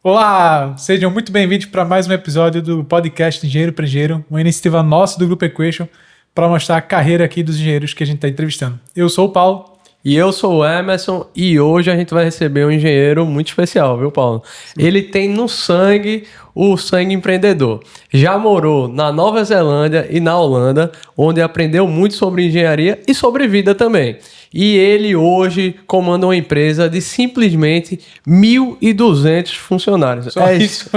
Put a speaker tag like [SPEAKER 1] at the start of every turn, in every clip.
[SPEAKER 1] Olá, sejam muito bem-vindos para mais um episódio do podcast Engenheiro para Engenheiro, uma iniciativa nossa do Grupo Equation para mostrar a carreira aqui dos engenheiros que a gente está entrevistando. Eu sou o Paulo.
[SPEAKER 2] E eu sou o Emerson e hoje a gente vai receber um engenheiro muito especial, viu, Paulo? Sim. Ele tem no sangue o sangue empreendedor. Já morou na Nova Zelândia e na Holanda, onde aprendeu muito sobre engenharia e sobre vida também. E ele hoje comanda uma empresa de simplesmente 1.200 funcionários.
[SPEAKER 1] Só isso.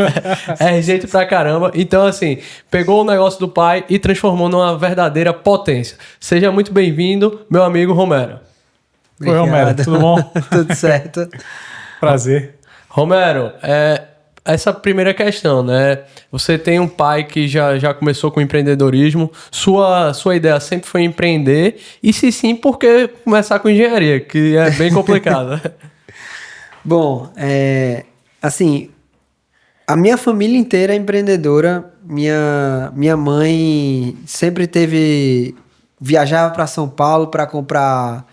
[SPEAKER 2] É gente pra caramba. Então, assim, pegou o negócio do pai e transformou numa verdadeira potência. Seja muito bem-vindo, meu amigo Romero.
[SPEAKER 1] Oi, Romero, tudo bom?
[SPEAKER 3] Tudo certo.
[SPEAKER 1] Prazer.
[SPEAKER 2] Romero, essa primeira questão, né? Você tem um pai que já começou com empreendedorismo. Sua ideia sempre foi empreender. E se sim, por que começar com engenharia? Que é bem complicado.
[SPEAKER 3] Bom, assim, a minha família inteira é empreendedora. Minha mãe sempre viajava para São Paulo para comprar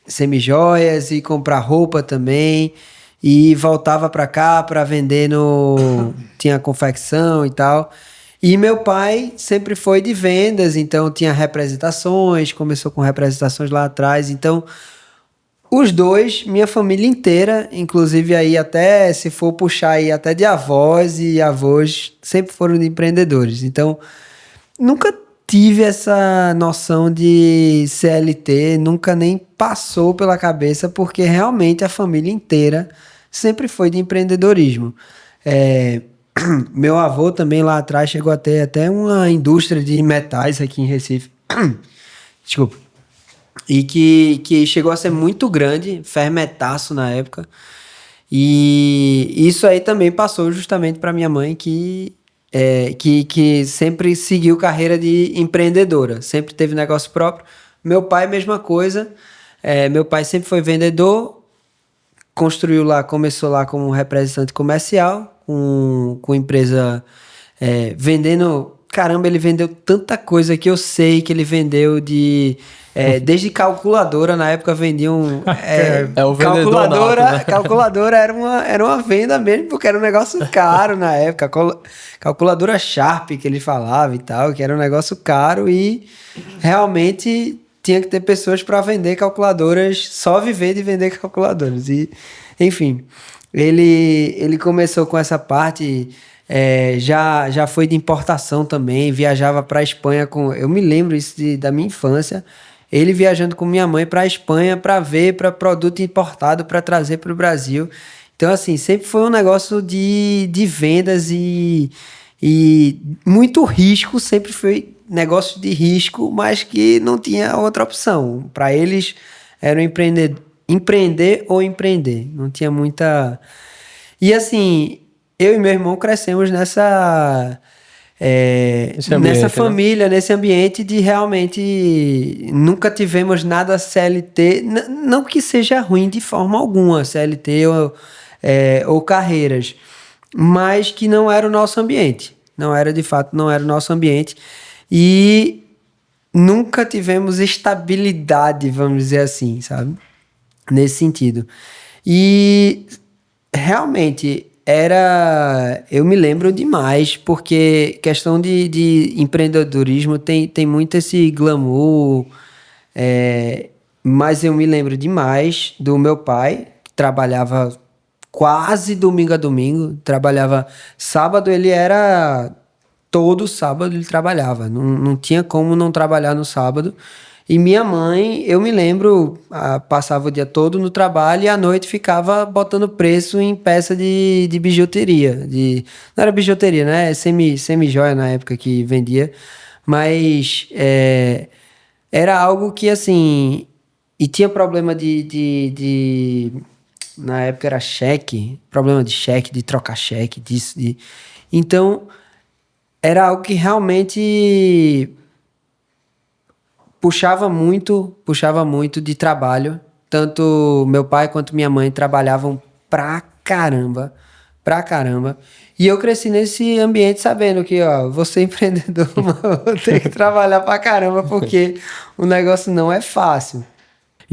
[SPEAKER 3] semijoias e comprar roupa também, e voltava para cá para vender tinha confecção e tal. E meu pai sempre foi de vendas, então tinha representações, começou com representações lá atrás. Então os dois, minha família inteira, inclusive aí até se for puxar aí até de avós e avós, sempre foram de empreendedores. Então nunca tive essa noção de CLT, nunca nem passou pela cabeça, porque realmente a família inteira sempre foi de empreendedorismo. Meu avô também lá atrás chegou a ter até uma indústria de metais aqui em Recife. Desculpa. E que chegou a ser muito grande, fermentaço na época. E isso aí também passou justamente para minha mãe, que sempre seguiu carreira de empreendedora, sempre teve negócio próprio. Meu pai, mesma coisa. Meu pai sempre foi vendedor, começou lá como representante comercial, com empresa vendendo. Caramba, ele vendeu tanta coisa que eu sei que ele vendeu desde calculadora. Na época vendiam
[SPEAKER 2] o vendedor nato, né?
[SPEAKER 3] Calculadora era uma venda mesmo, porque era um negócio caro na época. Calculadora Sharp que ele falava e tal, que era um negócio caro, e realmente tinha que ter pessoas para vender calculadoras, só viver de vender calculadoras. E, enfim, ele começou com essa parte. Já foi de importação também, viajava para a Espanha eu me lembro isso da minha infância, ele viajando com minha mãe para a Espanha para produto importado para trazer para o Brasil. Então, assim, sempre foi um negócio de vendas e muito risco, sempre foi negócio de risco, mas que não tinha outra opção. Para eles era empreender ou empreender, não tinha muita. E assim, eu e meu irmão crescemos nessa família, né? Nesse ambiente de realmente nunca tivemos nada CLT, não que seja ruim de forma alguma, CLT ou carreiras, mas que não era o nosso ambiente, não era o nosso ambiente, e nunca tivemos estabilidade, vamos dizer assim, sabe? Nesse sentido. E realmente eu me lembro demais, porque questão de empreendedorismo tem muito esse glamour, mas eu me lembro demais do meu pai, que trabalhava quase domingo a domingo, trabalhava sábado, todo sábado ele trabalhava, não tinha como não trabalhar no sábado. E minha mãe, eu me lembro, passava o dia todo no trabalho e à noite ficava botando preço em peça de bijuteria. Não era bijuteria, né? Semi-joia na época que vendia. Mas era algo que, assim... E tinha problema na época era cheque, problema de cheque, de trocar cheque, disso. Então, era algo que realmente puxava muito de trabalho. Tanto meu pai quanto minha mãe trabalhavam pra caramba. E eu cresci nesse ambiente sabendo que, vou ser empreendedor, mas vou ter que trabalhar pra caramba, porque o negócio não é fácil.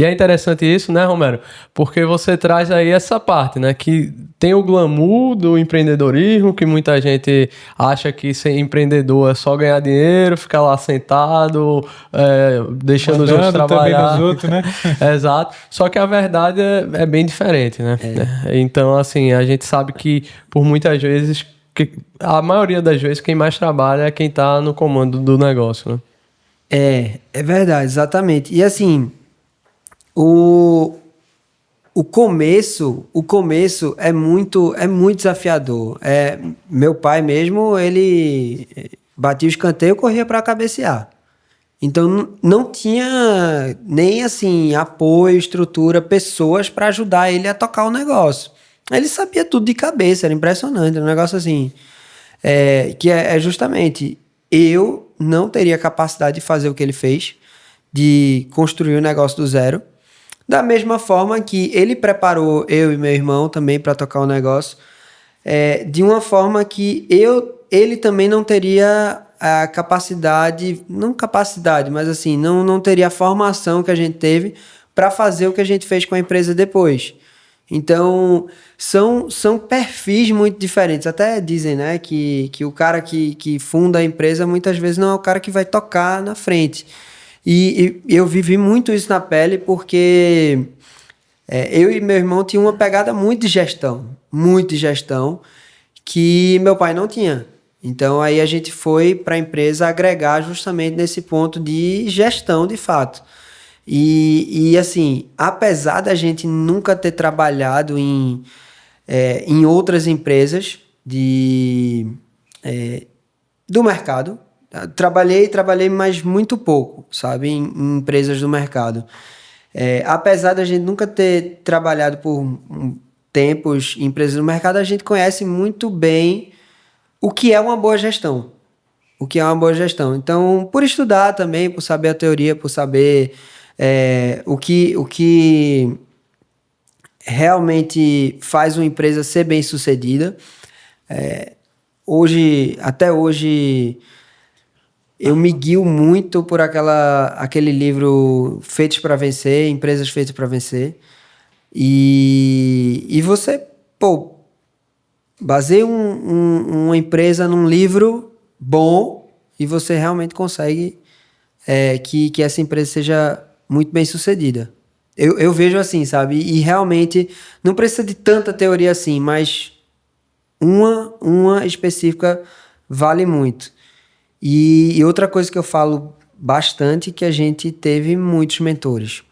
[SPEAKER 2] E é interessante isso, né, Romero? Porque você traz aí essa parte, né? Que tem o glamour do empreendedorismo, que muita gente acha que ser empreendedor é só ganhar dinheiro, ficar lá sentado, deixando os outros trabalhar.
[SPEAKER 1] Também nos outros, né?
[SPEAKER 2] Exato. Só que a verdade é bem diferente, né? Então, assim, a gente sabe que por muitas vezes, a maioria das vezes, quem mais trabalha é quem tá no comando do negócio, né?
[SPEAKER 3] É verdade, exatamente. E assim, o começo é muito desafiador. Meu pai mesmo, ele batia o escanteio e corria para cabecear. Então não tinha nem assim apoio, estrutura, pessoas para ajudar ele a tocar o negócio. Ele sabia tudo de cabeça, era impressionante, um negócio assim, que é justamente eu não teria capacidade de fazer o que ele fez, de construir um negócio do zero. Da mesma forma que ele preparou eu e meu irmão também para tocar o negócio, de uma forma que ele também não teria a capacidade, não capacidade, mas assim, não teria a formação que a gente teve para fazer o que a gente fez com a empresa depois. Então, são perfis muito diferentes. Até dizem, né, que o cara que funda a empresa muitas vezes não é o cara que vai tocar na frente. E eu vivi muito isso na pele porque eu e meu irmão tinham uma pegada muito de gestão, que meu pai não tinha. Então aí a gente foi para a empresa agregar justamente nesse ponto de gestão de fato. E assim, apesar da gente nunca ter trabalhado em outras empresas do mercado, trabalhei, mas muito pouco, sabe, em empresas do mercado. Apesar da gente nunca ter trabalhado por tempos em empresas do mercado, a gente conhece muito bem o que é uma boa gestão. Então, por estudar também, por saber a teoria, por saber o que realmente faz uma empresa ser bem-sucedida. Até hoje, eu me guio muito por aquele livro Feitos para Vencer, Empresas Feitas para Vencer. E você, baseia uma empresa num livro bom e você realmente consegue que essa empresa seja muito bem sucedida. Eu vejo assim, sabe? E realmente não precisa de tanta teoria assim, mas uma específica vale muito. E outra coisa que eu falo bastante é que a gente teve muitos mentores.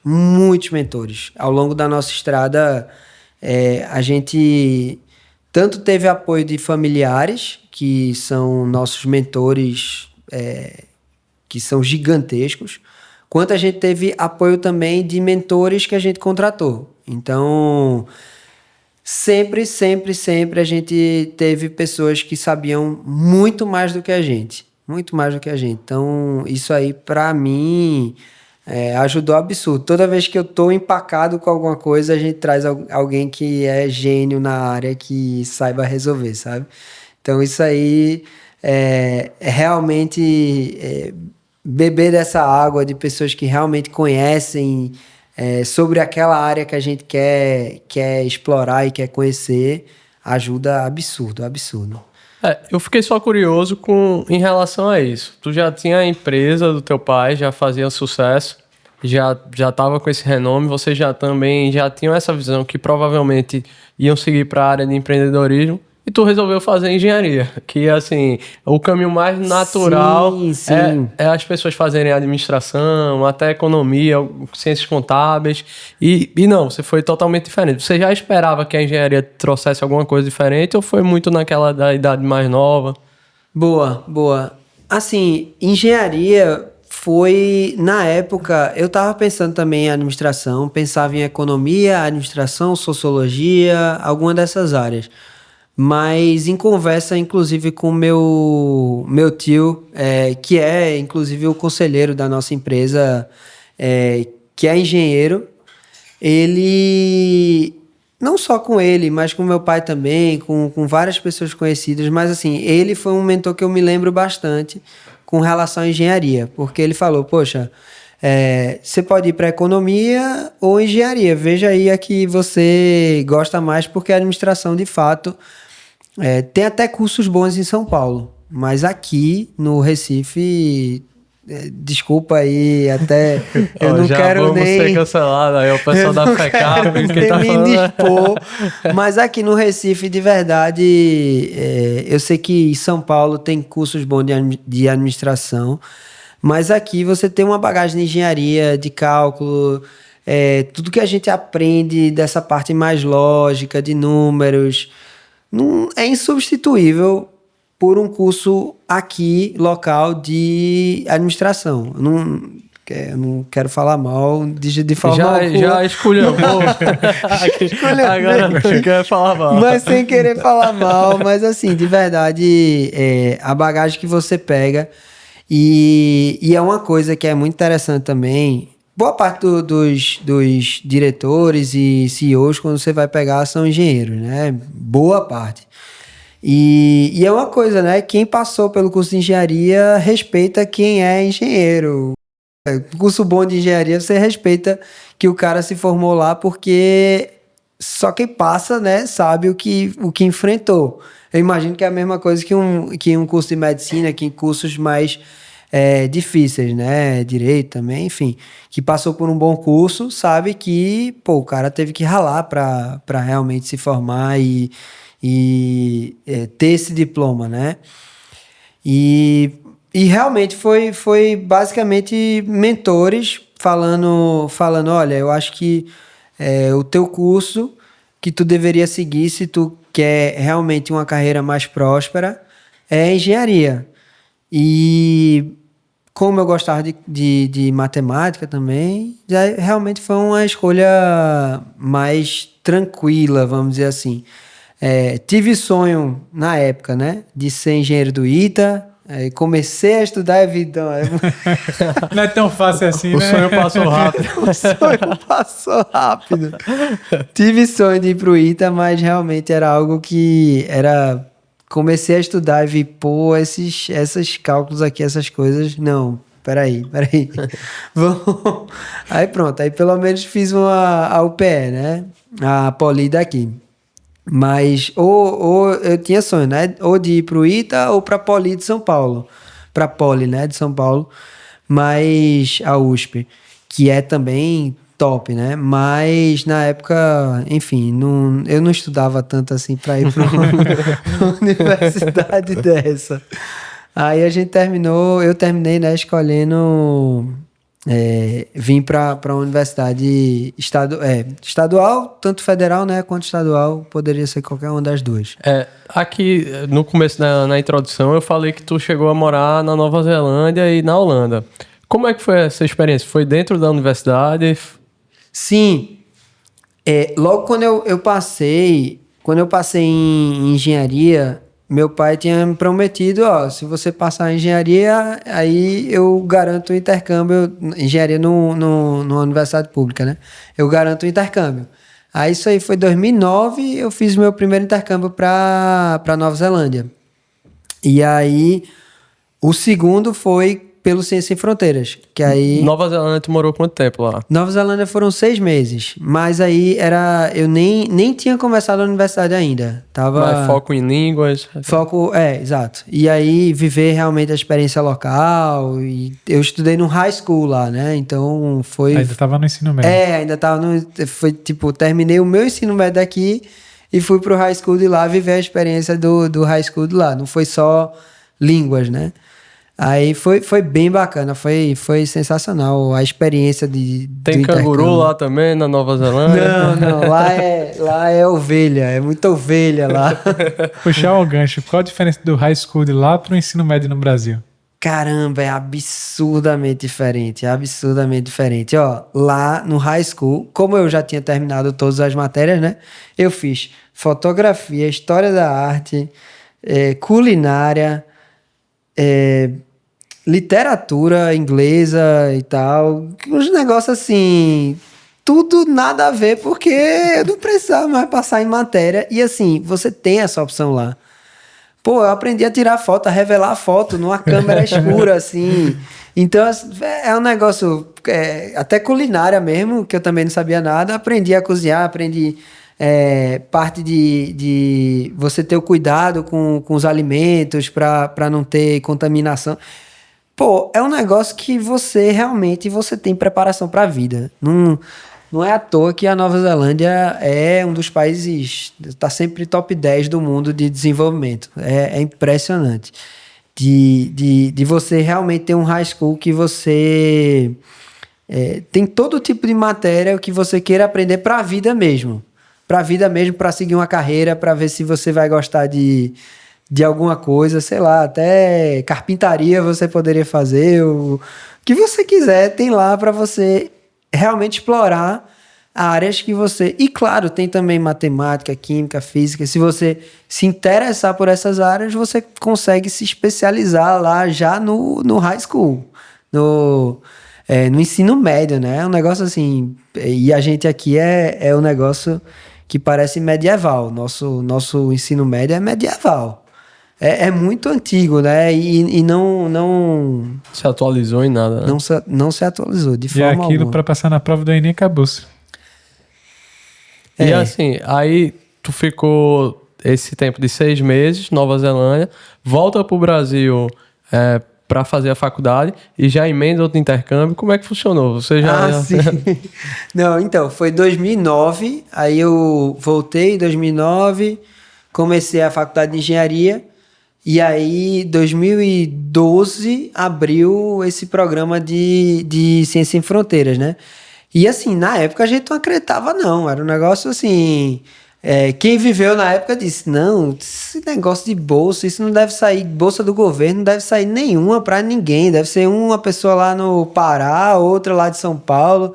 [SPEAKER 3] Ao longo da nossa estrada, a gente tanto teve apoio de familiares, que são nossos mentores, que são gigantescos, quanto a gente teve apoio também de mentores que a gente contratou. Então, sempre a gente teve pessoas que sabiam muito mais do que a gente. Então, isso aí, para mim, ajudou absurdo. Toda vez que eu tô empacado com alguma coisa, a gente traz alguém que é gênio na área, que saiba resolver, sabe? Então, isso aí realmente beber dessa água de pessoas que realmente conhecem sobre aquela área que a gente quer explorar e quer conhecer, ajuda absurdo.
[SPEAKER 2] Eu fiquei só curioso em relação a isso. Tu já tinha a empresa do teu pai, já fazia sucesso, já estava com esse renome, vocês também já tinham essa visão que provavelmente iam seguir para a área de empreendedorismo, e tu resolveu fazer engenharia, que assim, o caminho mais natural
[SPEAKER 3] sim.
[SPEAKER 2] é as pessoas fazerem administração, até economia, ciências contábeis, e não, você foi totalmente diferente. Você já esperava que a engenharia trouxesse alguma coisa diferente ou foi muito naquela da idade mais nova?
[SPEAKER 3] Boa. Assim, engenharia foi, na época, eu estava pensando também em administração, pensava em economia, administração, sociologia, alguma dessas áreas. Mas em conversa, inclusive, com meu tio, que é, inclusive, o conselheiro da nossa empresa, que é engenheiro, ele, não só com ele, mas com meu pai também, com várias pessoas conhecidas, mas assim, ele foi um mentor que eu me lembro bastante com relação à engenharia, porque ele falou, poxa, Você pode ir para economia ou engenharia. Veja aí a que você gosta mais, porque a administração, de fato, tem até cursos bons em São Paulo. Mas aqui no Recife, desculpa aí, até eu não
[SPEAKER 2] já
[SPEAKER 3] quero
[SPEAKER 2] vamos
[SPEAKER 3] nem
[SPEAKER 2] ser cancelados aí, o pessoal da FECAP que
[SPEAKER 3] nem
[SPEAKER 2] tá
[SPEAKER 3] me
[SPEAKER 2] falando.
[SPEAKER 3] indispor, mas aqui no Recife, de verdade, eu sei que em São Paulo tem cursos bons de administração, mas aqui você tem uma bagagem de engenharia, de cálculo, tudo que a gente aprende dessa parte mais lógica, de números, não, é insubstituível por um curso aqui, local, de administração. Eu não quero falar mal de forma alguma.
[SPEAKER 2] Já esculhambou. Agora não quero falar mal.
[SPEAKER 3] Mas sem querer falar mal, mas assim, de verdade, a bagagem que você pega. E é uma coisa que é muito interessante também. Boa parte dos diretores e CEOs, quando você vai pegar, são engenheiros, né? Boa parte. E é uma coisa, né? Quem passou pelo curso de engenharia respeita quem é engenheiro. Curso bom de engenharia, você respeita que o cara se formou lá, porque só quem passa, né, sabe o que enfrentou. Eu imagino que é a mesma coisa que um curso de medicina, que em cursos mais difíceis, né? Direito também, enfim. Que passou por um bom curso, sabe que, o cara teve que ralar para realmente se formar e ter esse diploma, né? E realmente foi basicamente mentores falando, olha, eu acho que o teu curso que tu deveria seguir se tu quer realmente uma carreira mais próspera é engenharia. E como eu gostava de matemática também, já realmente foi uma escolha mais tranquila, vamos dizer assim. Tive sonho na época, né, de ser engenheiro do ITA. Comecei a estudar vida.
[SPEAKER 1] Não é tão fácil assim,
[SPEAKER 2] O
[SPEAKER 1] né?
[SPEAKER 2] sonho passou rápido.
[SPEAKER 3] O sonho passou rápido. Tive sonho de ir pro ITA, mas realmente era algo que era. Comecei a estudar e vi, esses cálculos aqui, essas coisas. Não, peraí. Aí pronto, aí pelo menos fiz a UPE, né? A Poli daqui. Mas ou eu tinha sonho, né? Ou de ir pro ITA ou pra Poli de São Paulo. Pra Poli, né? De São Paulo. Mas a USP, que é também top, né? Mas na época, enfim, eu não estudava tanto assim pra ir pra uma universidade dessa. Aí eu terminei, né, escolhendo vim para a universidade estadual, tanto federal, né, quanto estadual, poderia ser qualquer uma das duas.
[SPEAKER 2] Aqui no começo, na introdução, eu falei que tu chegou a morar na Nova Zelândia e na Holanda. Como é que foi essa experiência? Foi dentro da universidade?
[SPEAKER 3] Sim. Logo quando eu passei em engenharia, meu pai tinha me prometido, se você passar em engenharia, aí eu garanto o intercâmbio, engenharia numa universidade pública, né? Eu garanto o intercâmbio. Aí isso aí foi 2009, eu fiz meu primeiro intercâmbio para Nova Zelândia. E aí o segundo foi pelo Ciências Sem Fronteiras, que aí...
[SPEAKER 2] Nova Zelândia, tu morou quanto tempo lá?
[SPEAKER 3] Nova Zelândia foram 6 meses, mas aí eu nem tinha começado a universidade ainda.
[SPEAKER 2] Mas foco em línguas?
[SPEAKER 3] Exato. E aí viver realmente a experiência local, e eu estudei no high school lá, né, então foi...
[SPEAKER 1] Ainda tava no ensino médio.
[SPEAKER 3] Ainda tava foi tipo, terminei o meu ensino médio daqui e fui pro high school de lá viver a experiência do high school de lá, não foi só línguas, né. Aí foi bem bacana, foi sensacional a experiência
[SPEAKER 2] Tem canguru lá também, na Nova Zelândia?
[SPEAKER 3] Não, lá é ovelha, é muita ovelha lá.
[SPEAKER 1] Puxar o gancho, qual a diferença do high school de lá pro ensino médio no Brasil?
[SPEAKER 3] Caramba, é absurdamente diferente, Ó, lá no high school, como eu já tinha terminado todas as matérias, né? Eu fiz fotografia, história da arte, culinária, literatura inglesa e tal, uns negócios assim, tudo nada a ver, porque eu não precisava mais passar em matéria. E assim, você tem essa opção lá. Pô, eu aprendi a tirar foto, a revelar a foto numa câmera escura, assim. Então, é um negócio, até culinária mesmo, que eu também não sabia nada. Aprendi a cozinhar, aprendi parte de você ter o cuidado com os alimentos para não ter contaminação. Pô, é um negócio que você tem preparação para a vida. Não é à toa que a Nova Zelândia é um dos países, está sempre top 10 do mundo de desenvolvimento. É impressionante. De você realmente ter um high school que você tem todo tipo de matéria que você queira aprender para a vida mesmo. Para a vida mesmo, para seguir uma carreira, para ver se você vai gostar de alguma coisa, sei lá, até carpintaria você poderia fazer, o que você quiser tem lá para você realmente explorar áreas que você... E claro, tem também matemática, química, física. Se você se interessar por essas áreas, você consegue se especializar lá já no high school, no ensino médio, né? É um negócio assim... E a gente aqui é um negócio que parece medieval. Nosso ensino médio é medieval. É muito antigo, né? E não
[SPEAKER 2] Se atualizou em nada, né?
[SPEAKER 3] não se atualizou de
[SPEAKER 1] E
[SPEAKER 3] forma
[SPEAKER 1] aquilo
[SPEAKER 3] alguma.
[SPEAKER 1] para passar na prova do Enem acabou-se.
[SPEAKER 2] E assim, aí tu ficou esse tempo de 6 meses, Nova Zelândia, volta pro Brasil para fazer a faculdade e já emenda outro intercâmbio. Como é que funcionou? Você já...
[SPEAKER 3] Sim. Não, então, foi 2009, aí eu voltei em 2009, comecei a faculdade de engenharia, e aí 2012 abriu esse programa de Ciência Sem Fronteiras, né? E assim, na época a gente não acreditava não, era um negócio assim... quem viveu na época disse, não, esse negócio de bolsa, isso não deve sair, bolsa do governo não deve sair nenhuma para ninguém, deve ser uma pessoa lá no Pará, outra lá de São Paulo.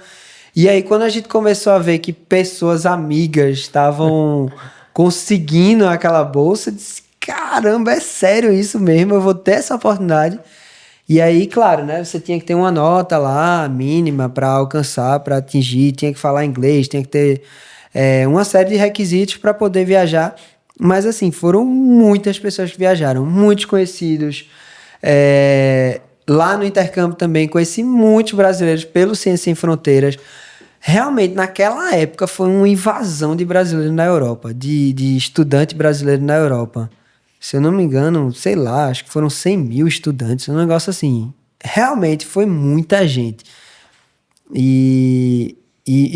[SPEAKER 3] E aí quando a gente começou a ver que pessoas amigas estavam conseguindo aquela bolsa, disse, caramba, é sério isso mesmo, eu vou ter essa oportunidade. E aí, claro, né, você tinha que ter uma nota lá, mínima, para alcançar, para atingir, tinha que falar inglês, tinha que ter uma série de requisitos para poder viajar. Mas, assim, foram muitas pessoas que viajaram, muitos conhecidos. Lá no intercâmbio também, conheci muitos brasileiros pelo Ciência Sem Fronteiras. Realmente, naquela época, foi uma invasão de brasileiros na Europa, de estudante brasileiro na Europa. Se eu não me engano, sei lá, acho que foram 100 mil estudantes, um negócio assim. Realmente foi muita gente. E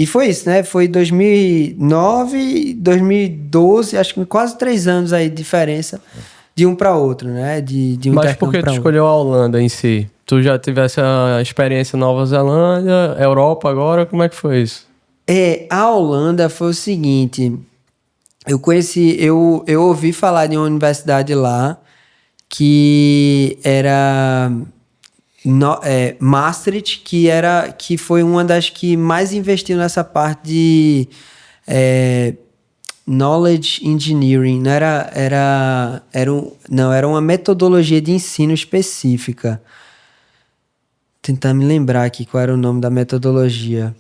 [SPEAKER 3] foi isso, né? Foi 2009, 2012, acho que quase 3 anos aí de diferença de um para outro, né? De um
[SPEAKER 2] Mas por que tu escolheu a Holanda em si? Tu já tivesse a experiência em Nova Zelândia, Europa agora, como é que foi isso?
[SPEAKER 3] A Holanda foi o seguinte... Eu ouvi falar de uma universidade lá que era Maastricht, que foi uma das que mais investiu nessa parte de knowledge engineering. Era uma metodologia de ensino específica. Tentar me lembrar aqui qual era o nome da metodologia.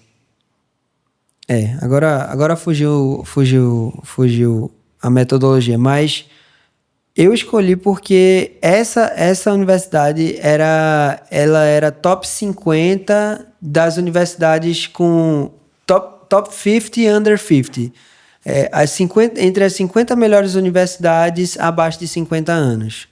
[SPEAKER 3] Agora fugiu a metodologia, mas eu escolhi porque essa universidade ela era top 50 das universidades com top 50 under 50. Entre as 50 melhores universidades abaixo de 50 anos.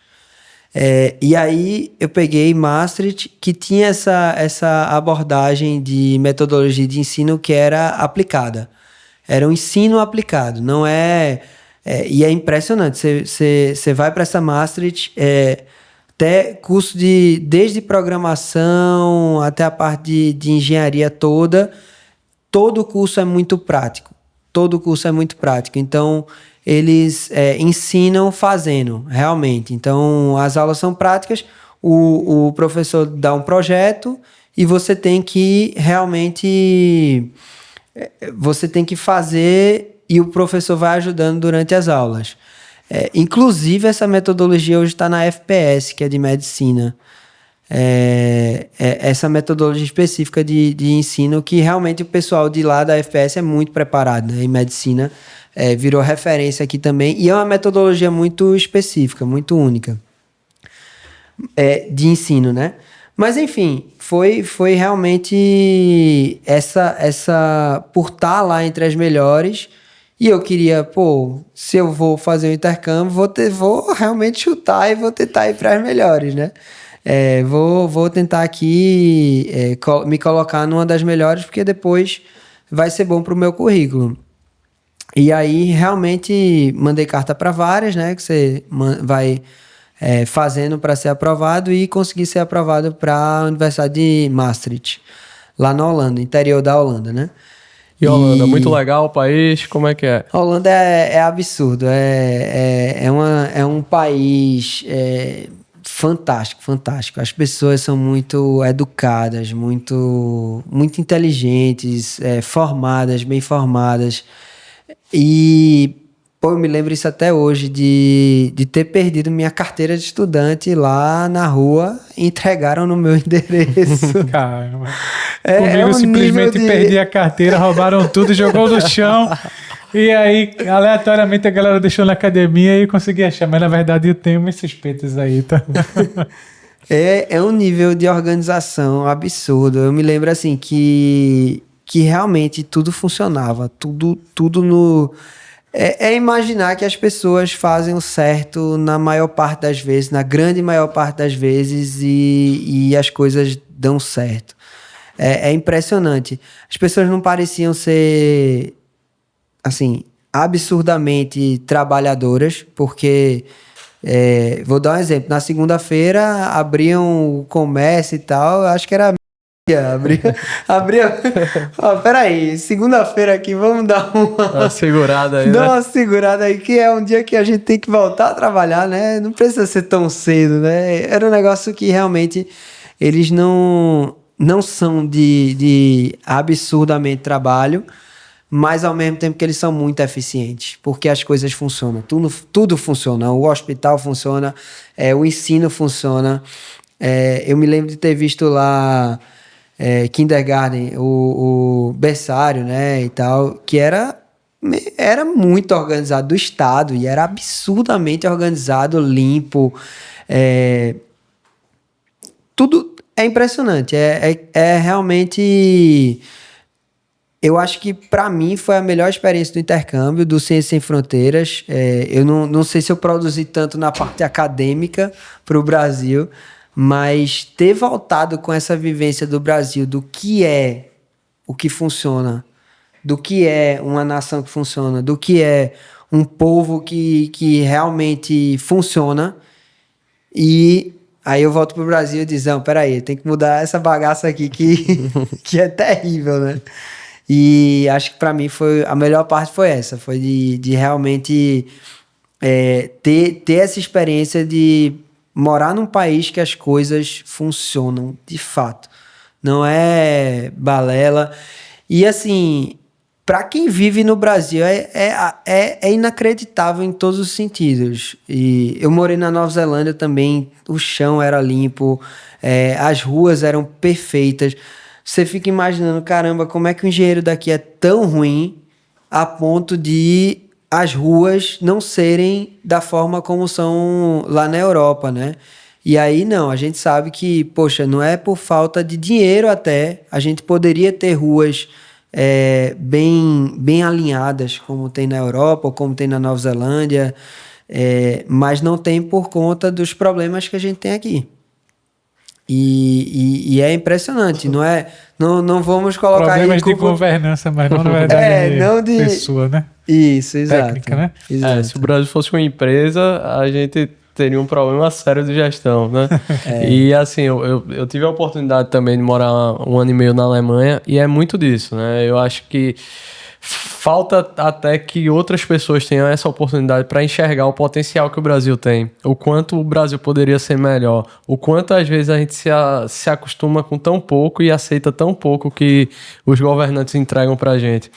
[SPEAKER 3] E aí eu peguei Maastricht, que tinha essa abordagem de metodologia de ensino que era aplicada. Era um ensino aplicado, não é... e é impressionante, você vai para essa Maastricht, até curso desde programação até a parte de engenharia toda, todo o curso é muito prático. Então, eles ensinam fazendo, realmente. Então, as aulas são práticas, o professor dá um projeto e você tem que realmente... Você tem que fazer e o professor vai ajudando durante as aulas. Inclusive, essa metodologia hoje está na FPS, que é de medicina. Essa metodologia específica de ensino que realmente o pessoal de lá da FPS é muito preparado, né, em medicina. virou referência aqui também. E é uma metodologia muito específica, muito única de ensino, né? Mas, enfim, foi realmente por estar lá entre as melhores. E eu queria, se eu vou fazer um intercâmbio, vou realmente chutar e vou tentar ir para as melhores, né? Vou tentar aqui me colocar numa das melhores, porque depois vai ser bom para o meu currículo. E aí, realmente, mandei carta para várias, né? Que você vai fazendo para ser aprovado e consegui ser aprovado para a Universidade de Maastricht, lá na Holanda, interior da Holanda, né?
[SPEAKER 2] E Holanda, muito legal o país, como é que é?
[SPEAKER 3] A Holanda é absurdo, é um país fantástico, fantástico. As pessoas são muito educadas, muito inteligentes, formadas, bem formadas. E, eu me lembro isso até hoje, de ter perdido minha carteira de estudante lá na rua e entregaram no meu endereço.
[SPEAKER 1] Caramba. Comigo simplesmente perdi a carteira, roubaram tudo, jogou no chão. E aí, aleatoriamente, a galera deixou na academia e consegui achar. Mas, na verdade, eu tenho minhas suspeitas aí, tá?
[SPEAKER 3] É um nível de organização absurdo. Eu me lembro, assim, que realmente tudo funcionava. Tudo no... imaginar que as pessoas fazem o certo na maior parte das vezes, na grande maior parte das vezes, e as coisas dão certo. É impressionante. As pessoas não pareciam ser, assim, absurdamente trabalhadoras, porque, vou dar um exemplo, na segunda-feira abriam o comércio e tal, acho que era abria. Peraí, segunda-feira aqui, vamos dar
[SPEAKER 2] uma segurada aí.
[SPEAKER 3] Dá uma segurada aí, que é um dia que a gente tem que voltar a trabalhar, né? Não precisa ser tão cedo, né? Era um negócio que realmente eles não são de absurdamente trabalho, mas ao mesmo tempo que eles são muito eficientes, porque as coisas funcionam, tudo funciona, o hospital funciona, o ensino funciona. Eu me lembro de ter visto lá kindergarten, o berçário, né, e tal, que era muito organizado do estado, e era absurdamente organizado, limpo, tudo é impressionante, realmente, eu acho que para mim foi a melhor experiência do intercâmbio, do Ciências Sem Fronteiras. Eu não sei se eu produzi tanto na parte acadêmica para o Brasil, mas ter voltado com essa vivência do Brasil, do que é o que funciona, do que é uma nação que funciona, do que é um povo que realmente funciona. E aí eu volto pro Brasil e diz, não, peraí, tem que mudar essa bagaça aqui que é terrível, né? E acho que para mim a melhor parte foi essa, foi de realmente ter essa experiência de morar num país que as coisas funcionam de fato. Não é balela. E assim, para quem vive no Brasil, é inacreditável em todos os sentidos. E eu morei na Nova Zelândia também, o chão era limpo, as ruas eram perfeitas. Você fica imaginando, caramba, como é que o engenheiro daqui é tão ruim a ponto de as ruas não serem da forma como são lá na Europa, né? E aí, não, a gente sabe que, poxa, não é por falta de dinheiro até, a gente poderia ter ruas bem alinhadas, como tem na Europa, ou como tem na Nova Zelândia, mas não tem por conta dos problemas que a gente tem aqui. E é impressionante, não vamos colocar
[SPEAKER 1] problemas de governança, mas não na verdade
[SPEAKER 3] não de
[SPEAKER 1] pessoa, né?
[SPEAKER 3] Isso, exato.
[SPEAKER 1] Técnica, né?
[SPEAKER 3] Exato.
[SPEAKER 2] Se o Brasil fosse uma empresa, a gente teria um problema sério de gestão, né? E assim, eu tive a oportunidade também de morar 1 ano e meio na Alemanha, e é muito disso, né? Eu acho que falta até que outras pessoas tenham essa oportunidade para enxergar o potencial que o Brasil tem, o quanto o Brasil poderia ser melhor, o quanto às vezes a gente se acostuma com tão pouco e aceita tão pouco que os governantes entregam pra gente.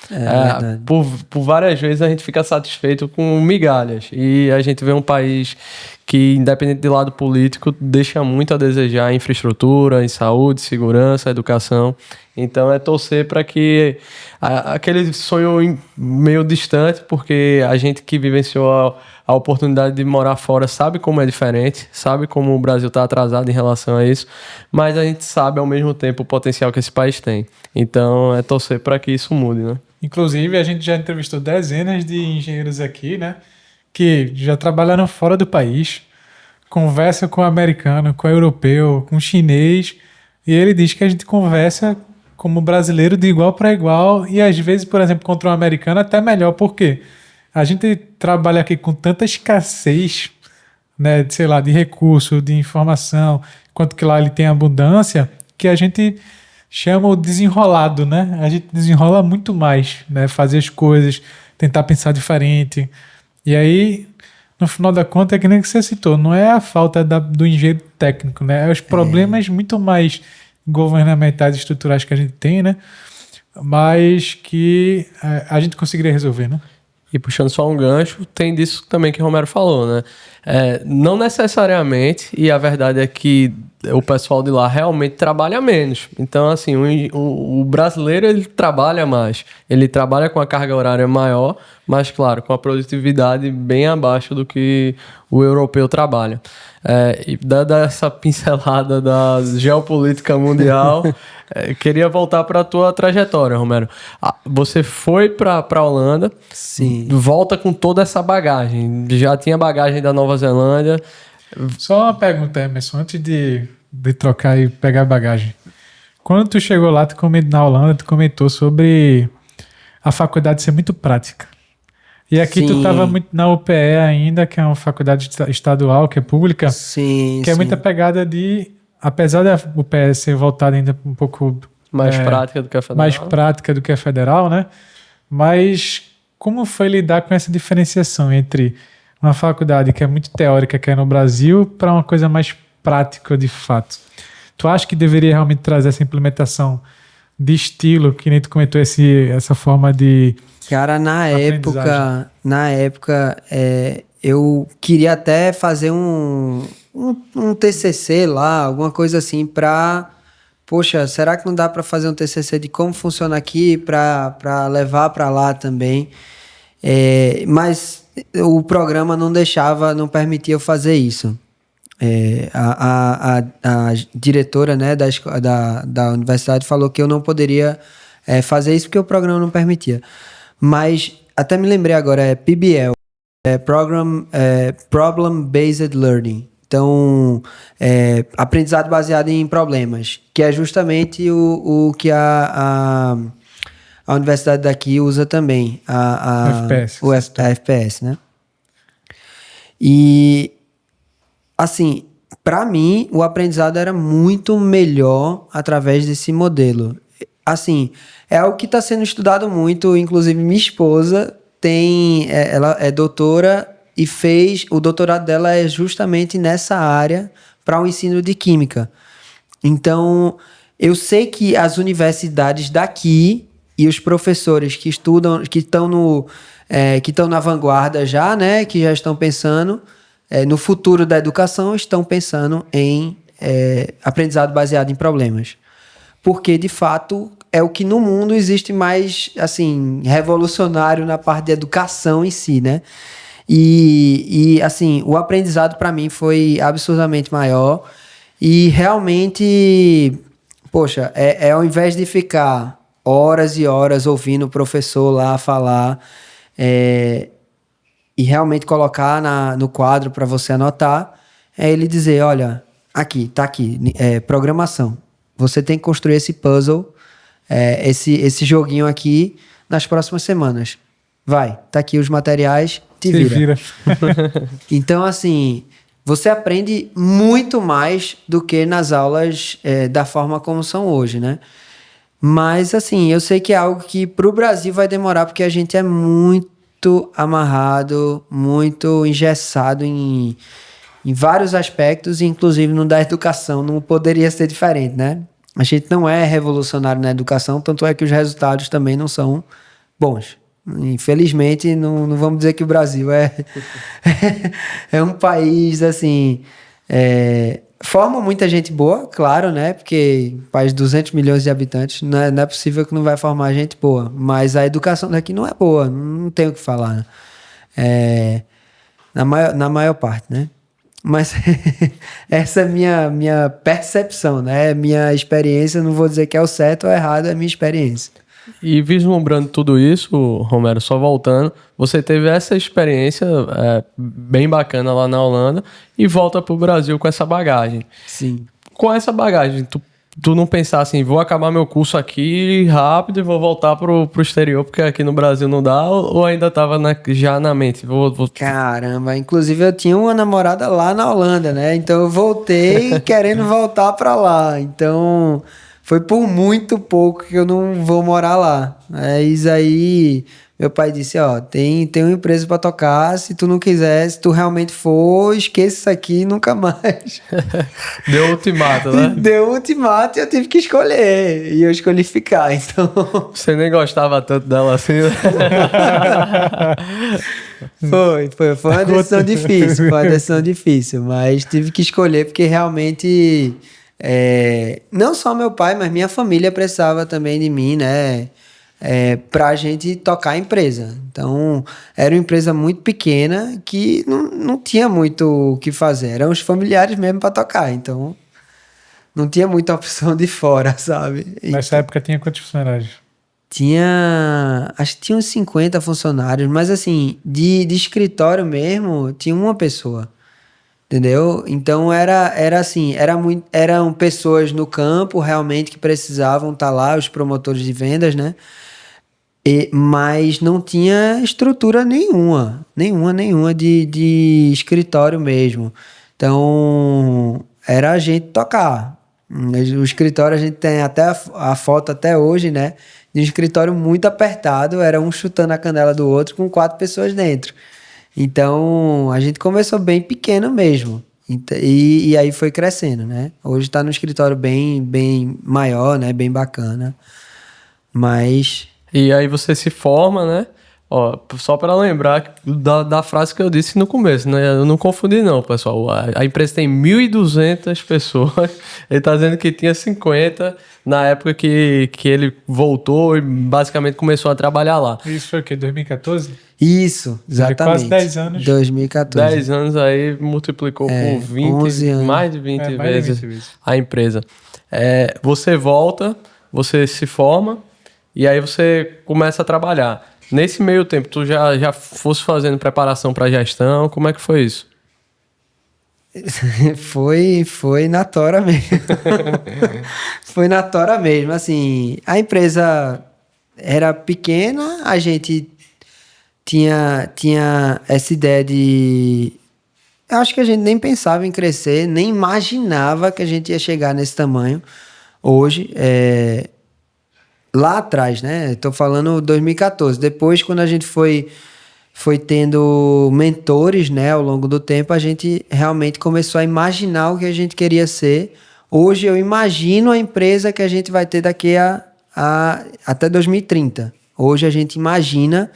[SPEAKER 2] Por várias vezes a gente fica satisfeito com migalhas, e a gente vê um país que, independente do lado político, deixa muito a desejar em infraestrutura, em saúde, segurança, educação. Então, é torcer para que aquele sonho meio distante, porque a gente que vivenciou a oportunidade de morar fora sabe como é diferente, sabe como o Brasil está atrasado em relação a isso, mas a gente sabe, ao mesmo tempo, o potencial que esse país tem. Então, é torcer para que isso mude, né?
[SPEAKER 1] Inclusive, a gente já entrevistou dezenas de engenheiros aqui, né? Que já trabalharam fora do país, conversa com o americano, com o europeu, com o chinês, e ele diz que a gente conversa como brasileiro de igual para igual, e às vezes, por exemplo, contra um americano até melhor, porque a gente trabalha aqui com tanta escassez, né, de, sei lá, de recurso, de informação, enquanto que lá ele tem abundância, que a gente chama o desenrolado, né? A gente desenrola muito mais, né? Fazer as coisas, tentar pensar diferente. E aí, no final da conta, é que nem que você citou, não é a falta do engenheiro técnico, né? É os problemas muito mais governamentais e estruturais que a gente tem, né? Mas que a gente conseguiria resolver, né?
[SPEAKER 2] E puxando só um gancho, tem disso também que o Romero falou, né? Não necessariamente, e a verdade é que o pessoal de lá realmente trabalha menos. Então, assim, o brasileiro, ele trabalha mais. Ele trabalha com a carga horária maior, mas, claro, com a produtividade bem abaixo do que o europeu trabalha. E dada essa pincelada da geopolítica mundial, queria voltar para a tua trajetória, Romero. Você foi para a Holanda,
[SPEAKER 3] Sim.
[SPEAKER 2] volta com toda essa bagagem. Já tinha bagagem da Nova Zelândia.
[SPEAKER 1] Só uma pergunta, Emerson, antes de trocar e pegar a bagagem. Quando tu chegou lá, na Holanda, tu comentou sobre a faculdade ser muito prática. E aqui tu estava muito na UPE ainda, que é uma faculdade estadual, que é pública,
[SPEAKER 3] Sim,
[SPEAKER 1] que é muita pegada de, apesar da UPE ser voltada ainda um pouco
[SPEAKER 2] mais prática do que a federal.
[SPEAKER 1] Mais prática do que a federal, né? Mas como foi lidar com essa diferenciação entre uma faculdade que é muito teórica, que é no Brasil, para uma coisa mais prática de fato? Tu acha que deveria realmente trazer essa implementação de estilo, que nem tu comentou, essa forma de...
[SPEAKER 3] Cara, na época, eu queria até fazer um TCC lá, alguma coisa assim, pra... Poxa, será que não dá para fazer um TCC de como funciona aqui para levar para lá também? Mas o programa não permitia eu fazer isso. A diretora, né, da universidade falou que eu não poderia fazer isso porque o programa não permitia. Mas até me lembrei agora, é PBL, Problem Based Learning. Então, aprendizado baseado em problemas, que é justamente o que a universidade daqui usa também, a FPS, né? E, assim, para mim, o aprendizado era muito melhor através desse modelo. Assim, é algo que está sendo estudado muito, inclusive minha esposa ela é doutora e o doutorado dela é justamente nessa área para o ensino de química. Então, eu sei que as universidades daqui e os professores que estudam, que estão na vanguarda já, né, que já estão pensando no futuro da educação, estão pensando em aprendizado baseado em problemas. Porque, de fato, é o que no mundo existe mais, assim, revolucionário na parte de educação em si, né? E assim, o aprendizado para mim foi absurdamente maior e realmente, poxa, ao invés de ficar horas e horas ouvindo o professor lá falar e realmente colocar no quadro para você anotar, ele dizer, olha, tá aqui, programação. Você tem que construir esse puzzle, esse joguinho aqui nas próximas semanas. Vai, tá aqui os materiais, te vira. Então, assim, você aprende muito mais do que nas aulas da forma como são hoje, né? Mas, assim, eu sei que é algo que pro Brasil vai demorar, porque a gente é muito amarrado, muito engessado em vários aspectos, inclusive no da educação, não poderia ser diferente, né? A gente não é revolucionário na educação, tanto é que os resultados também não são bons. Infelizmente, não vamos dizer que o Brasil é um país, assim, forma muita gente boa, claro, né? Porque país de 200 milhões de habitantes, não é possível que não vai formar gente boa. Mas a educação daqui não é boa, não tenho o que falar, né? Na maior parte, né? Mas essa é minha percepção, né? Minha experiência, não vou dizer que é o certo ou errado, é a minha experiência.
[SPEAKER 2] E vislumbrando tudo isso, Romero, só voltando, você teve essa experiência bem bacana lá na Holanda e volta pro Brasil com essa bagagem.
[SPEAKER 3] Sim.
[SPEAKER 2] Com essa bagagem, tu não pensar assim, vou acabar meu curso aqui rápido e vou voltar pro exterior, porque aqui no Brasil não dá, ou ainda tava já na mente?
[SPEAKER 3] Caramba, inclusive eu tinha uma namorada lá na Holanda, né? Então eu voltei querendo voltar pra lá. Então foi por muito pouco que eu não vou morar lá. Mas aí meu pai disse, ó, tem uma empresa pra tocar, se tu não quiser, se tu realmente for, esqueça isso aqui nunca mais.
[SPEAKER 2] Deu ultimato, né?
[SPEAKER 3] Deu ultimato e eu tive que escolher. E eu escolhi ficar, então...
[SPEAKER 2] Você nem gostava tanto dela assim, né?
[SPEAKER 3] Foi uma decisão difícil, foi uma decisão difícil, mas tive que escolher porque realmente não só meu pai, mas minha família precisava também de mim, né? Pra gente tocar a empresa. Então, era uma empresa muito pequena que não tinha muito o que fazer. Eram os familiares mesmo para tocar. Então, não tinha muita opção de fora, sabe?
[SPEAKER 1] Nessa época tinha quantos funcionários?
[SPEAKER 3] Acho que tinha uns 50 funcionários, mas assim, de escritório mesmo, tinha uma pessoa. Entendeu? Então era assim, eram pessoas no campo realmente que precisavam estar lá, os promotores de vendas, né? Mas não tinha estrutura nenhuma de escritório mesmo. Então era a gente tocar. O escritório, a gente tem até a foto até hoje, né? De um escritório muito apertado, era um chutando a canela do outro com 4 pessoas dentro. Então, a gente começou bem pequeno mesmo. E aí foi crescendo, né? Hoje está no escritório bem maior, né? Bem bacana. Mas...
[SPEAKER 2] E aí você se forma, né? Ó, só para lembrar da frase que eu disse no começo, né? Eu não confundi não, pessoal. A empresa tem 1.200 pessoas. Ele tá dizendo que tinha 50 na época que ele voltou e basicamente começou a trabalhar lá.
[SPEAKER 1] Isso foi o quê? 2014?
[SPEAKER 3] Isso, exatamente.
[SPEAKER 1] Quase 10 anos.
[SPEAKER 3] 2014.
[SPEAKER 2] 10 anos aí multiplicou por 20,
[SPEAKER 3] 11 anos.
[SPEAKER 2] mais de 20
[SPEAKER 1] mais de
[SPEAKER 2] vezes
[SPEAKER 1] 20 vezes.
[SPEAKER 2] a empresa. Você volta, você se forma e aí você começa a trabalhar. Nesse meio tempo, tu já fosse fazendo preparação para gestão, como é que foi isso?
[SPEAKER 3] Foi na tora mesmo. Foi na tora mesmo. Assim, a empresa era pequena, a gente tinha essa ideia de... Eu acho que a gente nem pensava em crescer, nem imaginava que a gente ia chegar nesse tamanho. Hoje, lá atrás, né? Estou falando 2014. Depois, quando a gente foi tendo mentores, né, ao longo do tempo, a gente realmente começou a imaginar o que a gente queria ser. Hoje eu imagino a empresa que a gente vai ter daqui até 2030. Hoje a gente imagina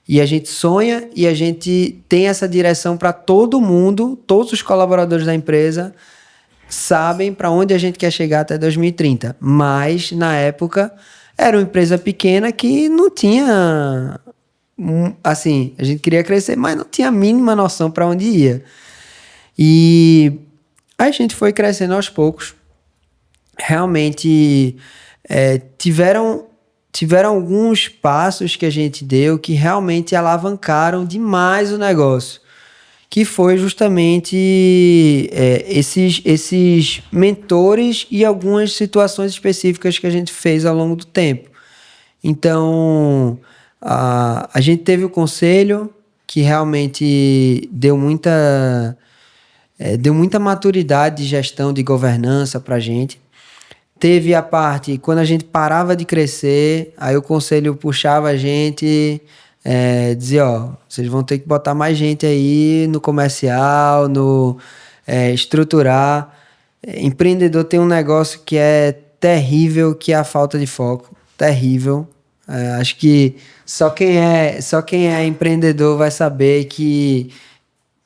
[SPEAKER 3] e a gente sonha e a gente tem essa direção para todo mundo, todos os colaboradores da empresa sabem para onde a gente quer chegar até 2030. Mas, na época, era uma empresa pequena que não tinha... Assim, a gente queria crescer, mas não tinha a mínima noção para onde ia. E a gente foi crescendo aos poucos. Realmente, tiveram alguns passos que a gente deu que realmente alavancaram demais o negócio. Que foi justamente esses mentores e algumas situações específicas que a gente fez ao longo do tempo. Então, a gente teve o conselho que realmente deu muita maturidade de gestão, de governança para a gente. Teve a parte, quando a gente parava de crescer, aí o conselho puxava a gente... dizer, ó, vocês vão ter que botar mais gente aí no comercial, estruturar. Empreendedor tem um negócio que é terrível, que é a falta de foco. Terrível. Acho que Só quem é empreendedor vai saber que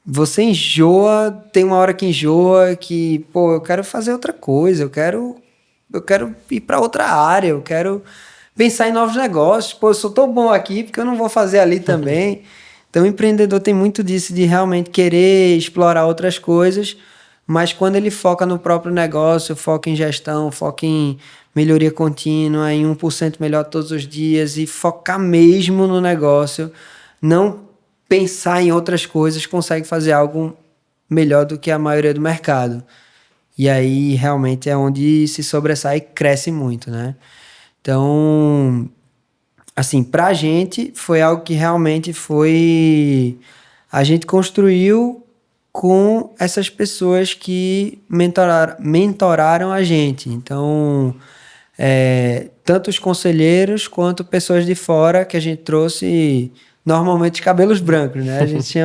[SPEAKER 3] você enjoa, tem uma hora que enjoa, que, pô, eu quero fazer outra coisa, eu quero ir para outra área, eu quero pensar em novos negócios. Pô, eu sou tão bom aqui, porque eu não vou fazer ali também. Então, o empreendedor tem muito disso, de realmente querer explorar outras coisas, mas quando ele foca no próprio negócio, foca em gestão, foca em melhoria contínua, em 1% melhor todos os dias e focar mesmo no negócio, não pensar em outras coisas, consegue fazer algo melhor do que a maioria do mercado. E aí, realmente, é onde se sobressai e cresce muito, né? Então, assim, pra gente, foi algo que realmente foi... A gente construiu com essas pessoas que mentoraram a gente. Então, tanto os conselheiros quanto pessoas de fora que a gente trouxe, normalmente cabelos brancos, né? A gente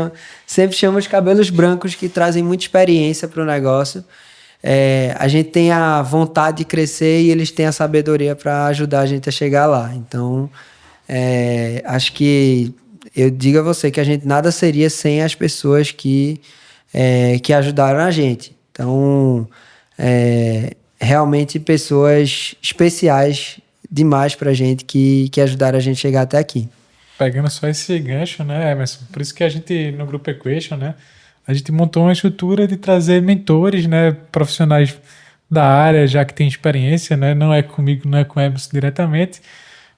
[SPEAKER 3] sempre chama os cabelos brancos que trazem muita experiência para o negócio. A gente tem a vontade de crescer e eles têm a sabedoria para ajudar a gente a chegar lá. Então, acho que eu digo a você que a gente nada seria sem as pessoas que ajudaram a gente. Então, realmente pessoas especiais demais pra gente que ajudaram a gente a chegar até aqui.
[SPEAKER 1] Pegando só esse gancho, né, Emerson? Por isso que a gente, no Grupo Equation, né, a gente montou uma estrutura de trazer mentores, né, profissionais da área, já que tem experiência, né, não é comigo, não é com o Emerson diretamente,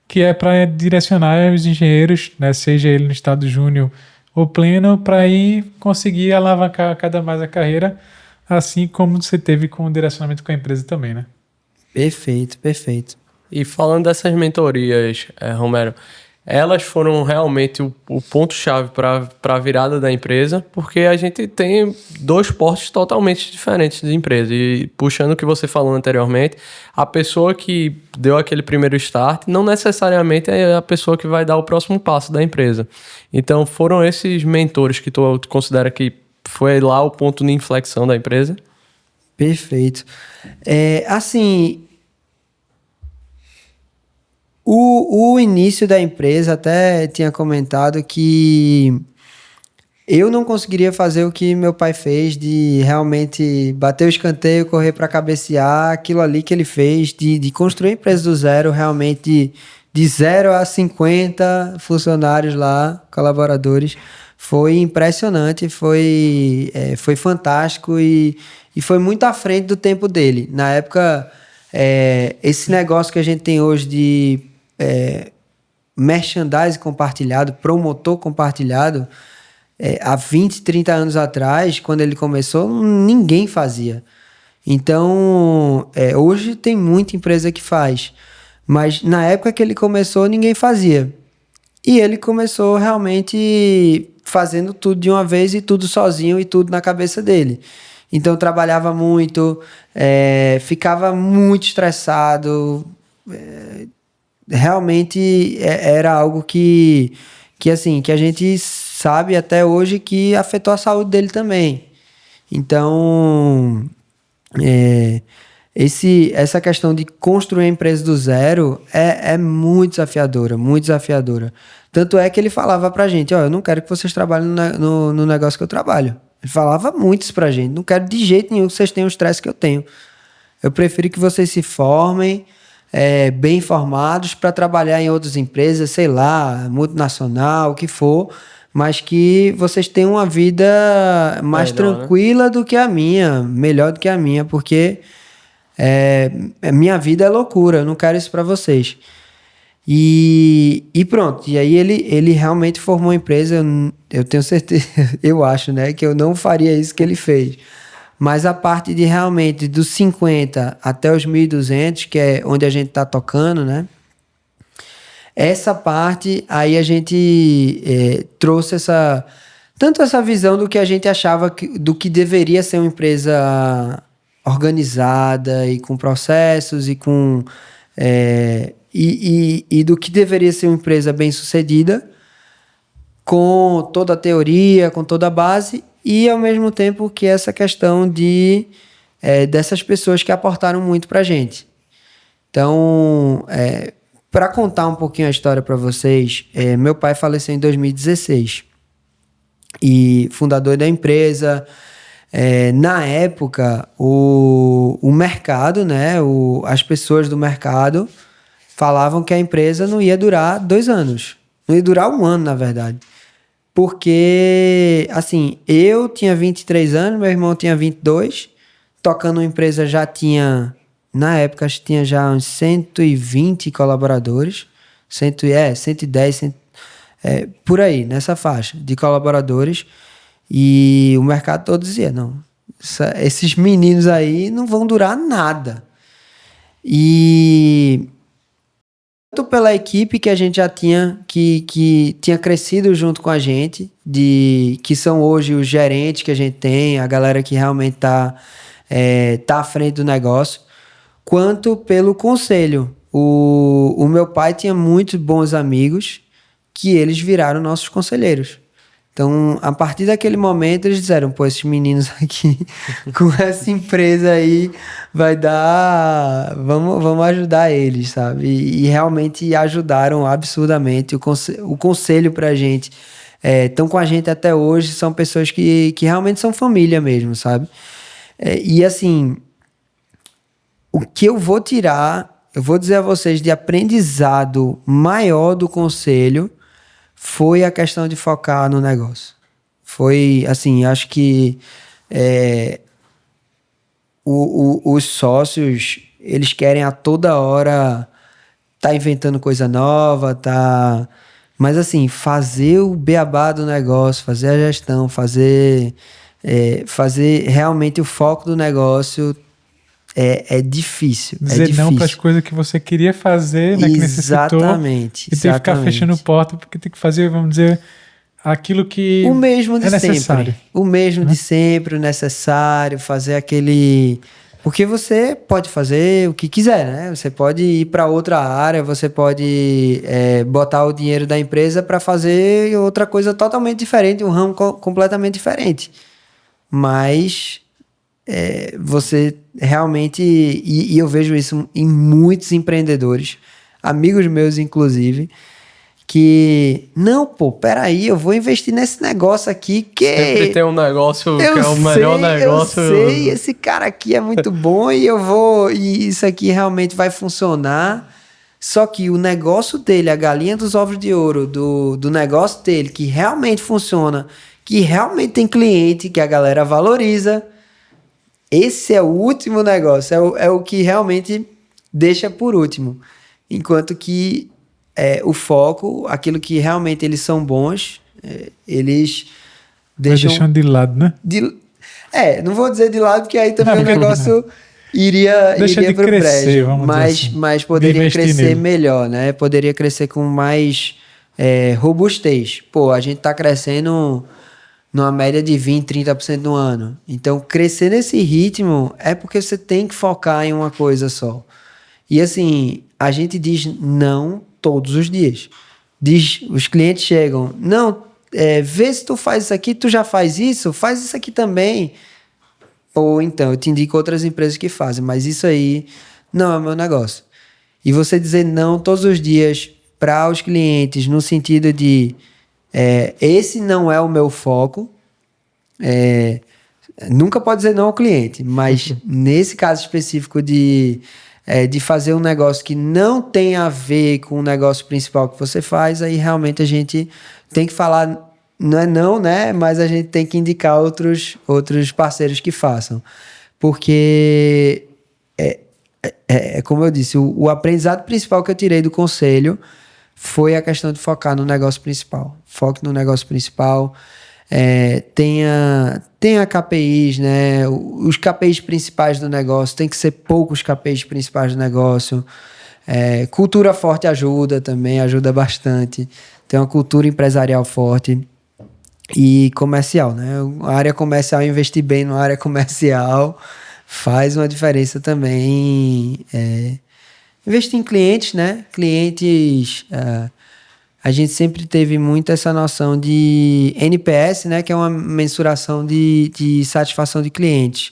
[SPEAKER 1] que é para direcionar os engenheiros, né, seja ele no estado júnior ou pleno, para ir conseguir alavancar cada mais a carreira, assim como você teve com o direcionamento com a empresa também, né?
[SPEAKER 3] Perfeito, perfeito.
[SPEAKER 2] E falando dessas mentorias, Romero, elas foram realmente o ponto-chave para a virada da empresa, porque a gente tem dois portes totalmente diferentes de empresa. E puxando o que você falou anteriormente, a pessoa que deu aquele primeiro start não necessariamente é a pessoa que vai dar o próximo passo da empresa. Então, foram esses mentores que tu considera que foi lá o ponto de inflexão da empresa?
[SPEAKER 3] Perfeito. Assim... O início da empresa, até tinha comentado que eu não conseguiria fazer o que meu pai fez, de realmente bater o escanteio, correr para cabecear, aquilo ali que ele fez, de construir a empresa do zero, realmente de 0 a 50 funcionários lá, colaboradores. Foi impressionante, foi fantástico e foi muito à frente do tempo dele. Na época, esse negócio que a gente tem hoje de merchandising compartilhado, promotor compartilhado, há 20, 30 anos atrás, quando ele começou, ninguém fazia. Então, hoje tem muita empresa que faz, mas na época que ele começou, ninguém fazia. E ele começou realmente fazendo tudo de uma vez e tudo sozinho e tudo na cabeça dele. Então, trabalhava muito, ficava muito estressado, realmente era algo que a gente sabe até hoje que afetou a saúde dele também. Então, essa questão de construir a empresa do zero é muito desafiadora, muito desafiadora. Tanto é que ele falava pra gente, eu não quero que vocês trabalhem no negócio que eu trabalho. Ele falava muito isso pra gente, não quero de jeito nenhum que vocês tenham o estresse que eu tenho. Eu prefiro que vocês se formem, bem formados para trabalhar em outras empresas, sei lá, multinacional, o que for, mas que vocês tenham uma vida mais tranquila, né, do que a minha, melhor do que a minha, porque minha vida é loucura, eu não quero isso para vocês. E pronto, e aí ele realmente formou uma empresa, eu tenho certeza, eu acho, né, que eu não faria isso que ele fez. Mas a parte de realmente dos 50 até os 1.200, que é onde a gente está tocando, né? Essa parte, aí a gente trouxe tanto essa visão do que a gente achava do que deveria ser uma empresa organizada e com processos e com... e do que deveria ser uma empresa bem-sucedida, com toda a teoria, com toda a base, e ao mesmo tempo que essa questão dessas pessoas que aportaram muito pra gente. Então, Para contar um pouquinho a história para vocês, meu pai faleceu em 2016 e fundador da empresa. Na época, o mercado, né, as pessoas do mercado falavam que a empresa não ia durar 2 anos. Não ia durar 1 ano, na verdade. Porque, assim, eu tinha 23 anos, meu irmão tinha 22, tocando uma empresa já tinha, na época, acho que tinha já uns 120 colaboradores, 110, por aí, nessa faixa de colaboradores. E o mercado todo dizia, não, esses meninos aí não vão durar nada. E tanto pela equipe que a gente já tinha, que tinha crescido junto com a gente, que são hoje os gerentes que a gente tem, a galera que realmente tá à frente do negócio, quanto pelo conselho. O meu pai tinha muitos bons amigos que eles viraram nossos conselheiros. Então, a partir daquele momento, eles disseram, pô, esses meninos aqui, com essa empresa aí, vai dar... Vamos ajudar eles, sabe? E realmente ajudaram absurdamente. O conselho pra gente, estão com a gente até hoje, são pessoas que realmente são família mesmo, sabe? E assim, o que eu vou tirar, eu vou dizer a vocês, de aprendizado maior do conselho, foi a questão de focar no negócio. Foi, assim, acho que os sócios, eles querem a toda hora tá inventando coisa nova, mas assim, fazer o beabá do negócio, fazer a gestão, fazer realmente o foco do negócio é difícil.
[SPEAKER 1] Dizer não para as coisas que você queria fazer, né, que necessitou.
[SPEAKER 3] Exatamente.
[SPEAKER 1] E ter que ficar fechando porta, porque tem que fazer, vamos dizer, aquilo que
[SPEAKER 3] o mesmo de
[SPEAKER 1] é necessário.
[SPEAKER 3] Sempre. O mesmo de sempre, o necessário, fazer aquele... Porque você pode fazer o que quiser, né? Você pode ir para outra área, você pode botar o dinheiro da empresa para fazer outra coisa totalmente diferente, um ramo completamente diferente. Mas... você realmente, e eu vejo isso em muitos empreendedores, amigos meus inclusive, que, não, pô, peraí, eu vou investir nesse negócio aqui que...
[SPEAKER 2] Sempre tem um negócio que é o melhor negócio.
[SPEAKER 3] Eu sei, esse cara aqui é muito bom e isso aqui realmente vai funcionar. Só que o negócio dele, a galinha dos ovos de ouro, do negócio dele, que realmente funciona, que realmente tem cliente, que a galera valoriza... Esse é o último negócio, é o que realmente deixa por último. Enquanto que o foco, aquilo que realmente eles são bons, eles
[SPEAKER 1] deixam de lado, né?
[SPEAKER 3] Não vou dizer de lado, porque aí também o negócio iria para o prédio. Mas poderia crescer melhor, né? Poderia crescer com mais robustez. Pô, a gente tá crescendo... numa média de 20%, 30% no ano. Então, crescer nesse ritmo é porque você tem que focar em uma coisa só. E assim, a gente diz não todos os dias. Os clientes chegam, não, vê se tu faz isso aqui, tu já faz isso aqui também. Ou então, eu te indico outras empresas que fazem, mas isso aí não é o meu negócio. E você dizer não todos os dias para os clientes, no sentido de esse não é o meu foco. Nunca pode dizer não ao cliente, mas nesse caso específico de fazer um negócio que não tem a ver com o negócio principal que você faz, aí realmente a gente tem que falar, não, né? Mas a gente tem que indicar outros parceiros que façam. Porque como eu disse, o aprendizado principal que eu tirei do conselho foi a questão de focar no negócio principal. Foque no negócio principal. Tenha KPIs, né? Os KPIs principais do negócio. Tem que ser poucos KPIs principais do negócio. Cultura forte ajuda também, ajuda bastante. Tem uma cultura empresarial forte. E comercial, né? A área comercial, investir bem na área comercial faz uma diferença também. Investir em clientes, né? Clientes, a gente sempre teve muito essa noção de NPS, né? Que é uma mensuração de satisfação de clientes.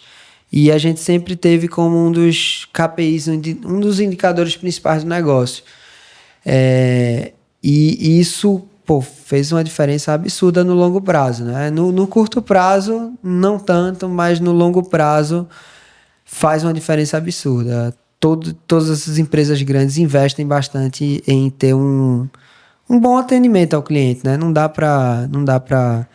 [SPEAKER 3] E a gente sempre teve como um dos KPIs, um dos indicadores principais do negócio. E isso, pô, fez uma diferença absurda no longo prazo, né? No curto prazo, não tanto, mas no longo prazo faz uma diferença absurda. Todas essas empresas grandes investem bastante em ter um bom atendimento ao cliente, né? Não dá para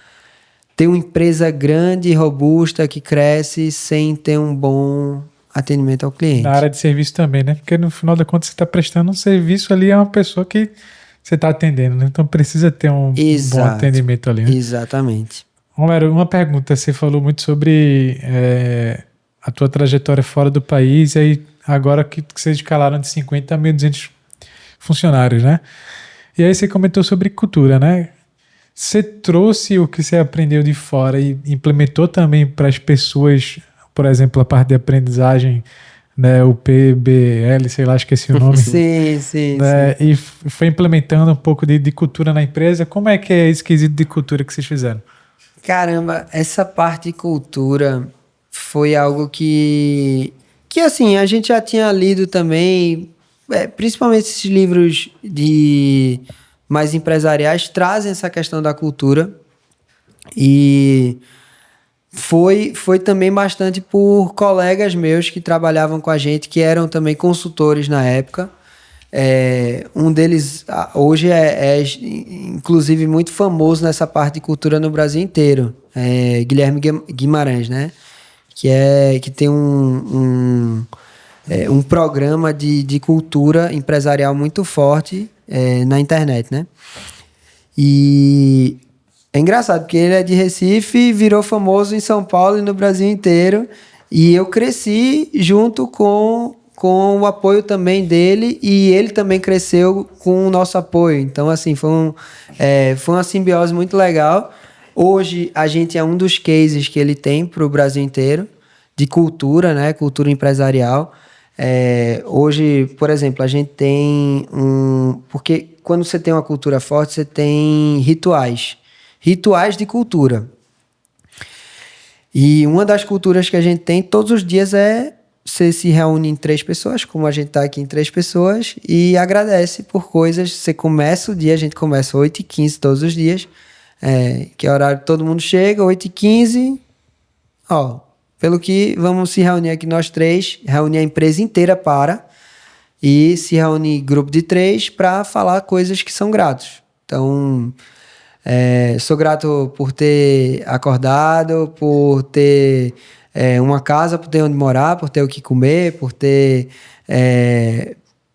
[SPEAKER 3] ter uma empresa grande e robusta que cresce sem ter um bom atendimento ao cliente.
[SPEAKER 1] Na área de serviço também, né? Porque no final da conta você está prestando um serviço ali a uma pessoa que você está atendendo, né? Então precisa ter um bom atendimento ali, né?
[SPEAKER 3] Exatamente.
[SPEAKER 1] Romero, uma pergunta. Você falou muito sobre a tua trajetória fora do país e aí agora que vocês escalaram de 50 a 1.200 funcionários, né? E aí você comentou sobre cultura, né? Você trouxe o que você aprendeu de fora e implementou também para as pessoas, por exemplo, a parte de aprendizagem, né, o PBL, sei lá, esqueci o nome.
[SPEAKER 3] Sim.
[SPEAKER 1] Né, e foi implementando um pouco de cultura na empresa. Como é que é esse quesito de cultura que vocês fizeram?
[SPEAKER 3] Caramba, essa parte de cultura foi algo que assim, a gente já tinha lido também, principalmente esses livros mais empresariais trazem essa questão da cultura e foi também bastante por colegas meus que trabalhavam com a gente, que eram também consultores na época. Um deles hoje é inclusive muito famoso nessa parte de cultura no Brasil inteiro, Guilherme Guimarães, né? Que tem um programa de cultura empresarial muito forte na internet, né? E é engraçado, porque ele é de Recife, virou famoso em São Paulo e no Brasil inteiro, e eu cresci junto com o apoio também dele, e ele também cresceu com o nosso apoio. Então, assim, foi uma simbiose muito legal. Hoje, a gente é um dos cases que ele tem para o Brasil inteiro, de cultura, né? Cultura empresarial. Hoje, por exemplo, a gente tem porque quando você tem uma cultura forte, você tem rituais de cultura. E uma das culturas que a gente tem todos os dias você se reúne em 3 pessoas, como a gente está aqui em 3 pessoas, e agradece por coisas. Você começa o dia, a gente começa 8h15 todos os dias, que é o horário que todo mundo chega, 8h15, pelo que vamos se reunir aqui nós 3, reunir a empresa inteira e se reunir grupo de 3 para falar coisas que são gratos. Então, sou grato por ter acordado, por ter uma casa, por ter onde morar, por ter o que comer, por ter...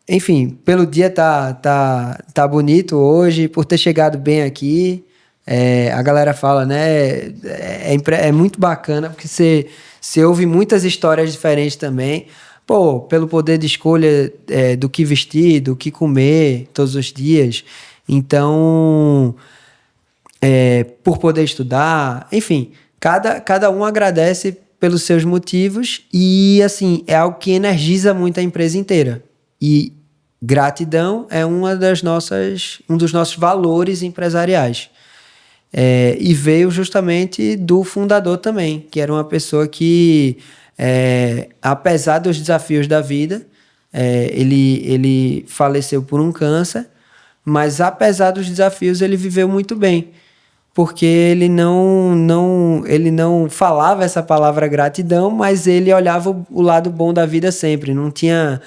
[SPEAKER 3] enfim, pelo dia tá bonito hoje, por ter chegado bem aqui. A galera fala, né? É muito bacana, porque você ouve muitas histórias diferentes também. Pô, pelo poder de escolha do que vestir, do que comer todos os dias. Então... por poder estudar, enfim, cada um agradece pelos seus motivos e, assim, é algo que energiza muito a empresa inteira. E gratidão é um dos nossos valores empresariais. E veio justamente do fundador também, que era uma pessoa que, apesar dos desafios da vida, ele faleceu por um câncer, mas apesar dos desafios ele viveu muito bem, porque ele não falava essa palavra gratidão, mas ele olhava o lado bom da vida sempre. Não tinha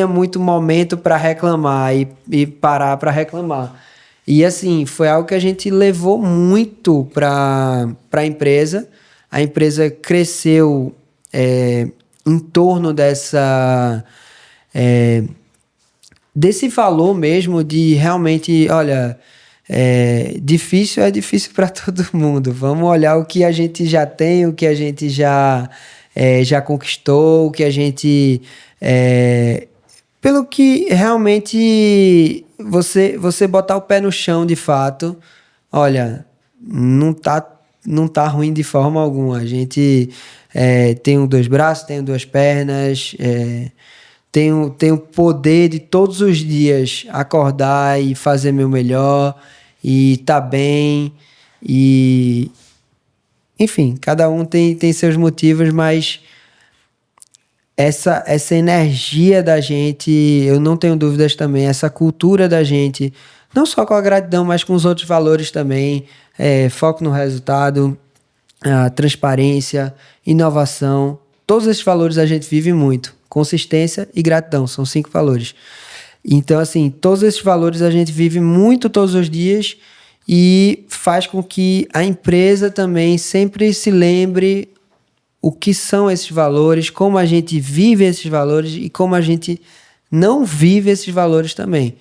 [SPEAKER 3] muito momento para reclamar e parar para reclamar. E assim, foi algo que a gente levou muito para a empresa. A empresa cresceu em torno desse valor mesmo de realmente, olha... é difícil para todo mundo. Vamos olhar o que a gente já tem, o que a gente já conquistou, o que a gente... pelo que realmente você botar o pé no chão de fato, olha, não tá ruim de forma alguma. A gente tem 2 braços, tem 2 pernas... Tenho o poder de todos os dias acordar e fazer meu melhor e tá bem. Enfim, cada um tem seus motivos, mas essa energia da gente, eu não tenho dúvidas também, essa cultura da gente, não só com a gratidão, mas com os outros valores também, foco no resultado, a transparência, inovação, todos esses valores a gente vive muito. Consistência e gratidão, são 5 valores. Então, assim, todos esses valores a gente vive muito todos os dias e faz com que a empresa também sempre se lembre o que são esses valores, como a gente vive esses valores e como a gente não vive esses valores também.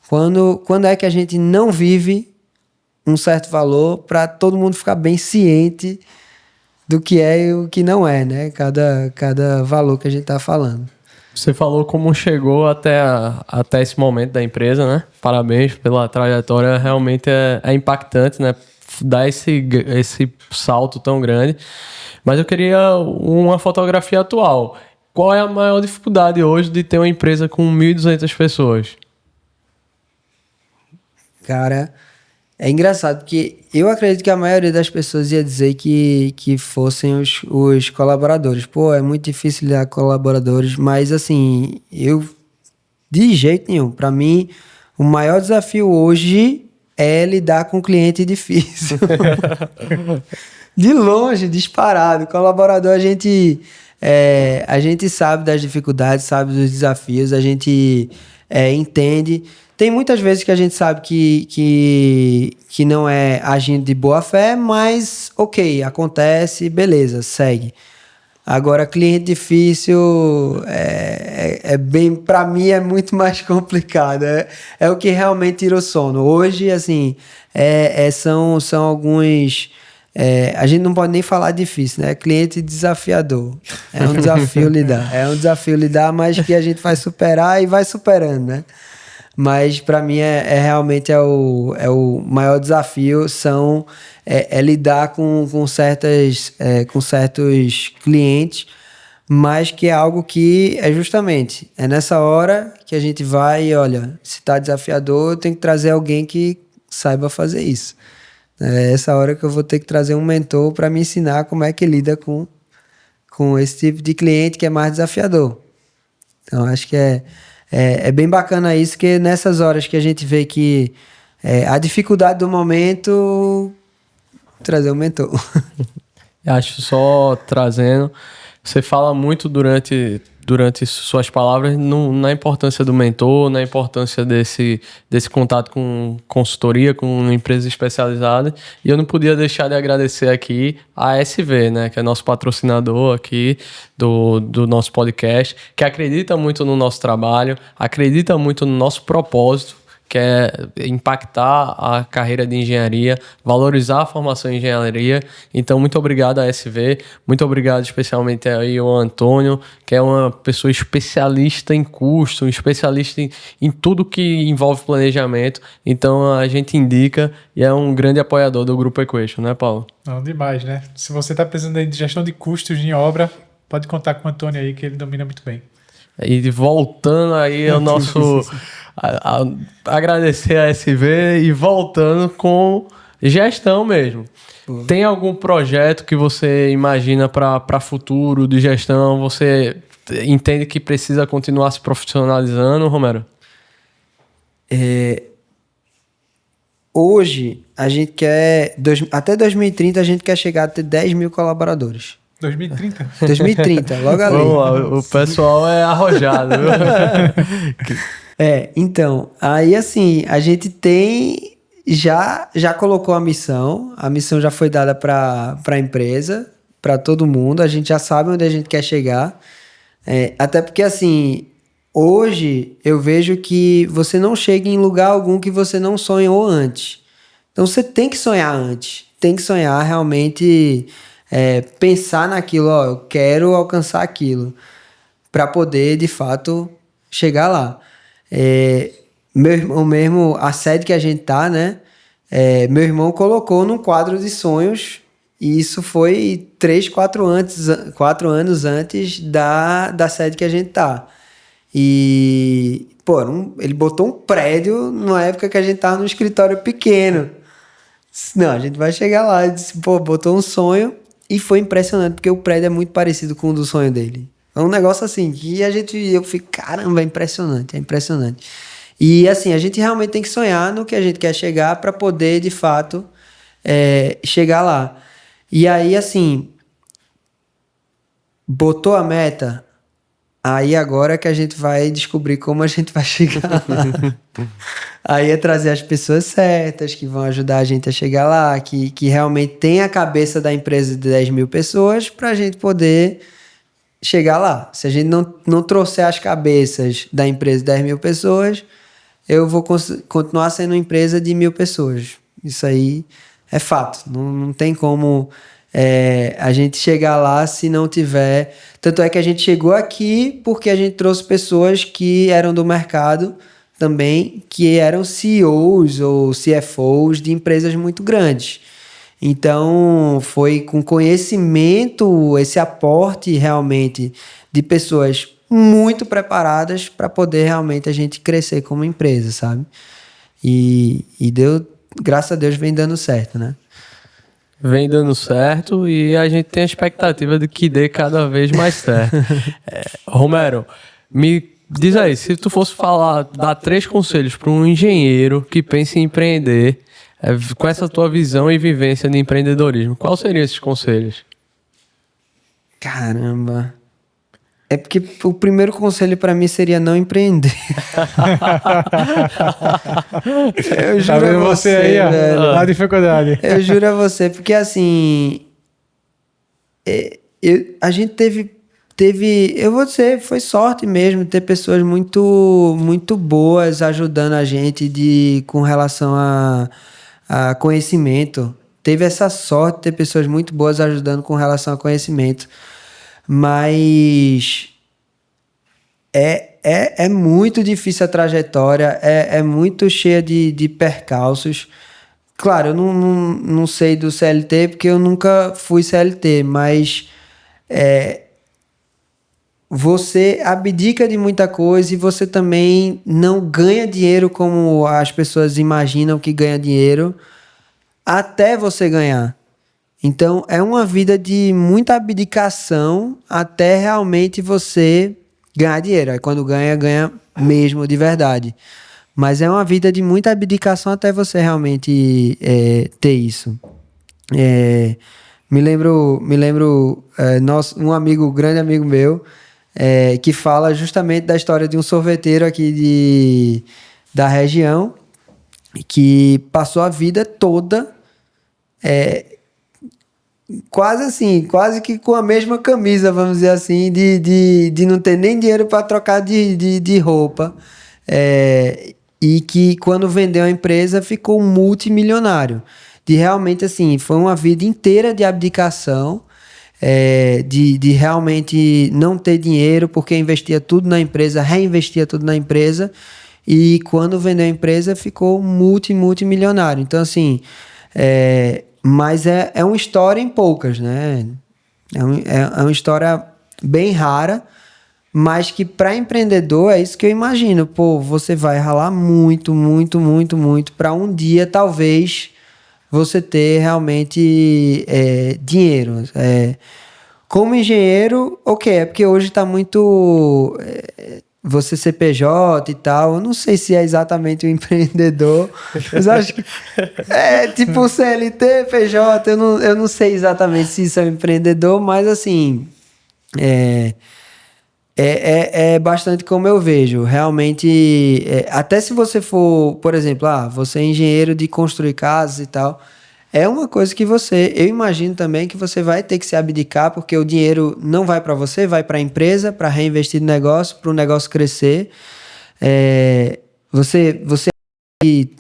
[SPEAKER 3] Quando é que a gente não vive um certo valor, para todo mundo ficar bem ciente do que é e o que não é, né? Cada valor que a gente está falando.
[SPEAKER 2] Você falou como chegou até esse momento da empresa, né? Parabéns pela trajetória, realmente é impactante, né? Dar esse salto tão grande. Mas eu queria uma fotografia atual. Qual é a maior dificuldade hoje de ter uma empresa com 1.200 pessoas?
[SPEAKER 3] Cara, é engraçado, porque eu acredito que a maioria das pessoas ia dizer que fossem os colaboradores. Pô, é muito difícil lidar com colaboradores, mas assim, de jeito nenhum. Para mim, o maior desafio hoje é lidar com cliente difícil. De longe, disparado. Colaborador, a gente sabe das dificuldades, sabe dos desafios, a gente entende. Tem muitas vezes que a gente sabe que não é agindo de boa fé, mas ok, acontece, beleza, segue. Agora, cliente difícil bem, para mim é muito mais complicado. É o que realmente tira o sono. Hoje, assim, são alguns. A gente não pode nem falar difícil, né? Cliente desafiador. É um desafio lidar. É um desafio lidar, mas que a gente vai superar e vai superando, né? Mas para mim realmente o maior desafio lidar com certos clientes, mas que é algo que justamente nessa hora que a gente vai e olha, se está desafiador, eu tenho que trazer alguém que saiba fazer isso. É essa hora que eu vou ter que trazer um mentor para me ensinar como é que lida com esse tipo de cliente que é mais desafiador. Então acho que é bem bacana isso, que nessas horas que a gente vê que a dificuldade do momento, trazer um mentor.
[SPEAKER 2] Acho só trazendo, você fala muito durante suas palavras na importância do mentor, na importância desse contato com consultoria, com empresas especializadas, e eu não podia deixar de agradecer aqui a SV, né, que é nosso patrocinador aqui do nosso podcast, que acredita muito no nosso trabalho, acredita muito no nosso propósito, que é impactar a carreira de engenharia, valorizar a formação em engenharia. Então, muito obrigado a SV, muito obrigado especialmente aí ao Antônio, que é uma pessoa especialista em custo, um especialista em tudo que envolve planejamento. Então, a gente indica e é um grande apoiador do Grupo Equation, né, Paulo?
[SPEAKER 1] Não, demais, né? Se você está precisando aí de gestão de custos em obra, pode contar com o Antônio aí, que ele domina muito bem.
[SPEAKER 2] E voltando aí ao nosso... agradecer a SV e voltando com gestão mesmo. Tem algum projeto que você imagina para futuro de gestão? Você entende que precisa continuar se profissionalizando, Romero?
[SPEAKER 3] Hoje, a gente quer... até 2030, a gente quer chegar a ter 10 mil colaboradores.
[SPEAKER 1] 2030?
[SPEAKER 3] 2030, logo ali.
[SPEAKER 2] Vamos lá, o pessoal é arrojado.
[SPEAKER 3] Então, aí assim, a gente tem... Já colocou a missão já foi dada para a empresa, para todo mundo, a gente já sabe onde a gente quer chegar. Até porque, assim, hoje eu vejo que você não chega em lugar algum que você não sonhou antes. Então, você tem que sonhar antes, tem que sonhar realmente... pensar naquilo, eu quero alcançar aquilo para poder de fato chegar lá. Meu irmão mesmo, a sede que a gente tá, né? Meu irmão colocou num quadro de sonhos, e isso foi 4 anos antes da sede que a gente tá. E ele botou um prédio numa época que a gente tava num escritório pequeno. Não, a gente vai chegar lá. Ele disse, botou um sonho. E foi impressionante, porque o prédio é muito parecido com o do sonho dele. É um negócio assim, que eu fico, caramba, é impressionante. E assim, a gente realmente tem que sonhar no que a gente quer chegar para poder, de fato, chegar lá. E aí, assim, botou a meta, aí agora que a gente vai descobrir como a gente vai chegar lá. Aí é trazer as pessoas certas, que vão ajudar a gente a chegar lá, que realmente tem a cabeça da empresa de 10 mil pessoas para a gente poder chegar lá. Se a gente não trouxer as cabeças da empresa de 10 mil pessoas, eu vou continuar sendo uma empresa de 1.000 pessoas. Isso aí é fato. Não tem como a gente chegar lá se não tiver... Tanto é que a gente chegou aqui porque a gente trouxe pessoas que eram do mercado também, que eram CEOs ou CFOs de empresas muito grandes. Então, foi com conhecimento, esse aporte realmente de pessoas muito preparadas para poder realmente a gente crescer como empresa, sabe? E deu, graças a Deus, vem dando certo, né?
[SPEAKER 2] Vem dando certo e a gente tem a expectativa de que dê cada vez mais certo. Romero, me diz aí, se tu fosse dar 3 conselhos para um engenheiro que pensa em empreender, com essa tua visão e vivência de empreendedorismo, quais seriam esses conselhos?
[SPEAKER 3] Caramba. É porque o primeiro conselho para mim seria não empreender. Eu juro a você,
[SPEAKER 1] aí,
[SPEAKER 3] velho.
[SPEAKER 1] A dificuldade.
[SPEAKER 3] Eu juro a você, porque assim... a gente teve, eu vou dizer, foi sorte mesmo ter pessoas muito, muito boas ajudando a gente com relação a conhecimento. Teve essa sorte de ter pessoas muito boas ajudando com relação a conhecimento. Mas é muito difícil a trajetória, é muito cheia de percalços. Claro, eu não sei do CLT porque eu nunca fui CLT, mas você abdica de muita coisa e você também não ganha dinheiro como as pessoas imaginam que ganha dinheiro até você ganhar. Então, é uma vida de muita abdicação até realmente você ganhar dinheiro. Aí, quando ganha mesmo de verdade. Mas é uma vida de muita abdicação até você realmente ter isso. Me lembro um grande amigo meu, que fala justamente da história de um sorveteiro aqui da região, que passou a vida toda quase que com a mesma camisa, vamos dizer assim, de não ter nem dinheiro para trocar de roupa. E que quando vendeu a empresa ficou multimilionário. De realmente, assim, foi uma vida inteira de abdicação, de realmente não ter dinheiro, porque investia tudo na empresa, reinvestia tudo na empresa, e quando vendeu a empresa ficou multimilionário. Então, assim, mas é uma história em poucas, né? É uma história bem rara, mas que para empreendedor é isso que eu imagino. Pô, você vai ralar muito para um dia, talvez, você ter realmente dinheiro. Como engenheiro, ok, é porque hoje está muito... você ser PJ e tal, eu não sei se é exatamente um empreendedor, mas acho que tipo CLT, PJ, eu não sei exatamente se isso é um empreendedor, mas assim, é bastante como eu vejo, realmente, até se você for, por exemplo, você é engenheiro de construir casas e tal, é uma coisa que eu imagino também que você vai ter que se abdicar, porque o dinheiro não vai para você, vai para a empresa, para reinvestir no negócio, para o negócio crescer. Você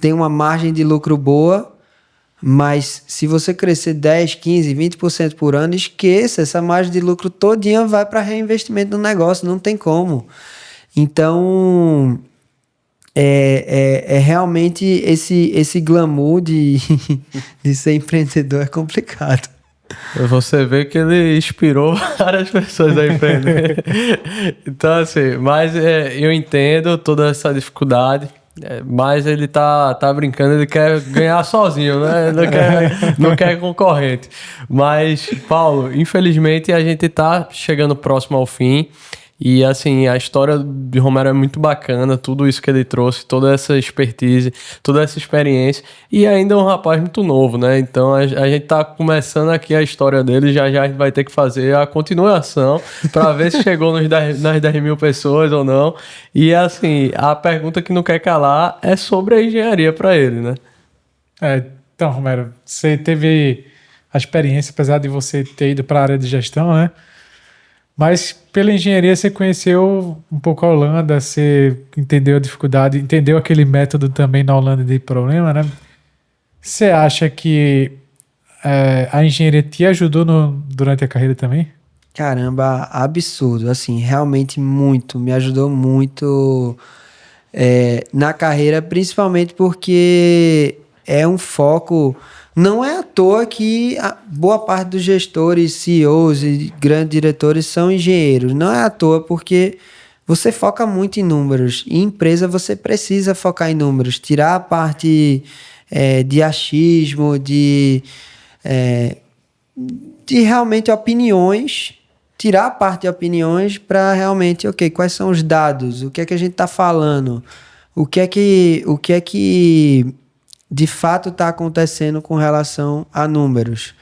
[SPEAKER 3] tem uma margem de lucro boa, mas se você crescer 10, 15, 20% por ano, esqueça, essa margem de lucro todinha vai para reinvestimento no negócio, não tem como. Então... realmente esse glamour de ser empreendedor é complicado.
[SPEAKER 2] Você vê que ele inspirou várias pessoas a empreender. Então, assim, mas eu entendo toda essa dificuldade. Mas ele tá brincando, ele quer ganhar sozinho, né? Não quer concorrente. Mas, Paulo, infelizmente a gente tá chegando próximo ao fim. E assim, a história de Romero é muito bacana, tudo isso que ele trouxe, toda essa expertise, toda essa experiência, e ainda é um rapaz muito novo, né? Então a gente tá começando aqui a história dele, já a gente vai ter que fazer a continuação para ver se chegou nas 10 mil pessoas ou não. E assim, a pergunta que não quer calar é sobre a engenharia para ele, né?
[SPEAKER 1] Então, Romero, você teve a experiência, apesar de você ter ido para a área de gestão, né? Mas pela engenharia você conheceu um pouco a Holanda, você entendeu a dificuldade, entendeu aquele método também na Holanda de problema, né? Você acha que a engenharia te ajudou durante a carreira também?
[SPEAKER 3] Caramba, absurdo, assim, realmente muito, me ajudou muito na carreira, principalmente porque é um foco. Não é à toa que boa parte dos gestores, CEOs e grandes diretores são engenheiros. Não é à toa porque você foca muito em números. E em empresa você precisa focar em números. Tirar a parte de achismo, de realmente opiniões. Tirar a parte de opiniões para realmente, ok, quais são os dados? O que é que a gente está falando? O que é que de fato está acontecendo com relação a números.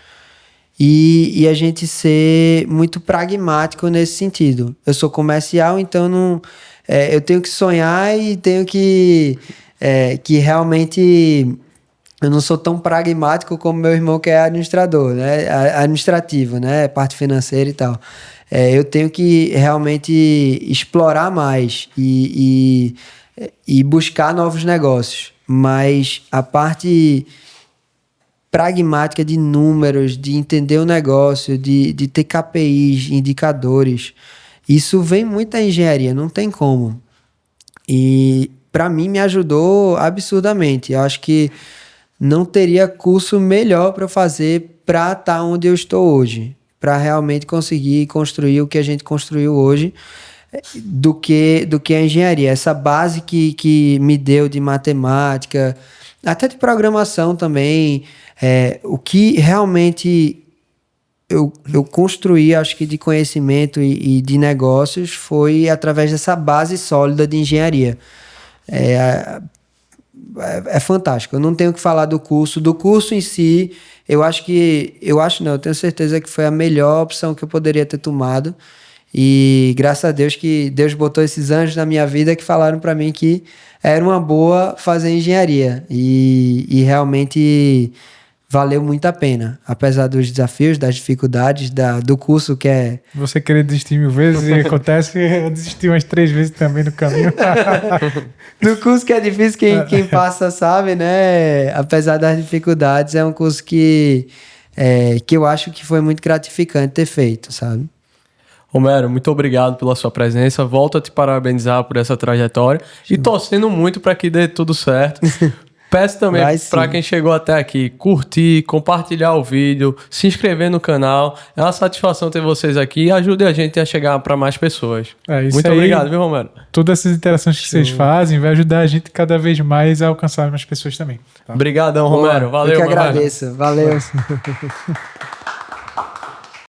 [SPEAKER 3] E a gente ser muito pragmático nesse sentido. Eu sou comercial, então eu tenho que sonhar e tenho que realmente... Eu não sou tão pragmático como meu irmão que é administrador, né? Administrativo, né? Parte financeira e tal. Eu tenho que realmente explorar mais e buscar novos negócios. Mas a parte pragmática de números, de entender o negócio, de ter KPIs, indicadores, isso vem muito da engenharia, não tem como. E para mim me ajudou absurdamente. Eu acho que não teria curso melhor para eu fazer para estar onde eu estou hoje, para realmente conseguir construir o que a gente construiu hoje, do que a engenharia. Essa base que me deu de matemática, até de programação também, o que realmente eu construí, acho que de conhecimento e de negócios, foi através dessa base sólida de engenharia. É fantástico. Eu não tenho que falar do curso. Do curso em si, eu tenho certeza que foi a melhor opção que eu poderia ter tomado. E graças a Deus que Deus botou esses anjos na minha vida que falaram para mim que era uma boa fazer engenharia. E realmente valeu muito a pena. Apesar dos desafios, das dificuldades do curso que é...
[SPEAKER 1] Você querer desistir 1000 vezes e acontece, eu desisti umas 3 vezes também no caminho.
[SPEAKER 3] Do curso que é difícil, quem passa sabe, né? Apesar das dificuldades, é um curso que eu acho que foi muito gratificante ter feito, sabe?
[SPEAKER 2] Romero, muito obrigado pela sua presença. Volto a te parabenizar por essa trajetória e torcendo muito para que dê tudo certo. Peço também para quem chegou até aqui, curtir, compartilhar o vídeo, se inscrever no canal. É uma satisfação ter vocês aqui e ajude a gente a chegar para mais pessoas. Muito obrigado, viu, Romero?
[SPEAKER 1] Todas essas interações que vocês fazem vai ajudar a gente cada vez mais a alcançar mais pessoas também.
[SPEAKER 2] Tá? Obrigadão, Romero. Valeu,
[SPEAKER 3] eu que agradeço. Valeu.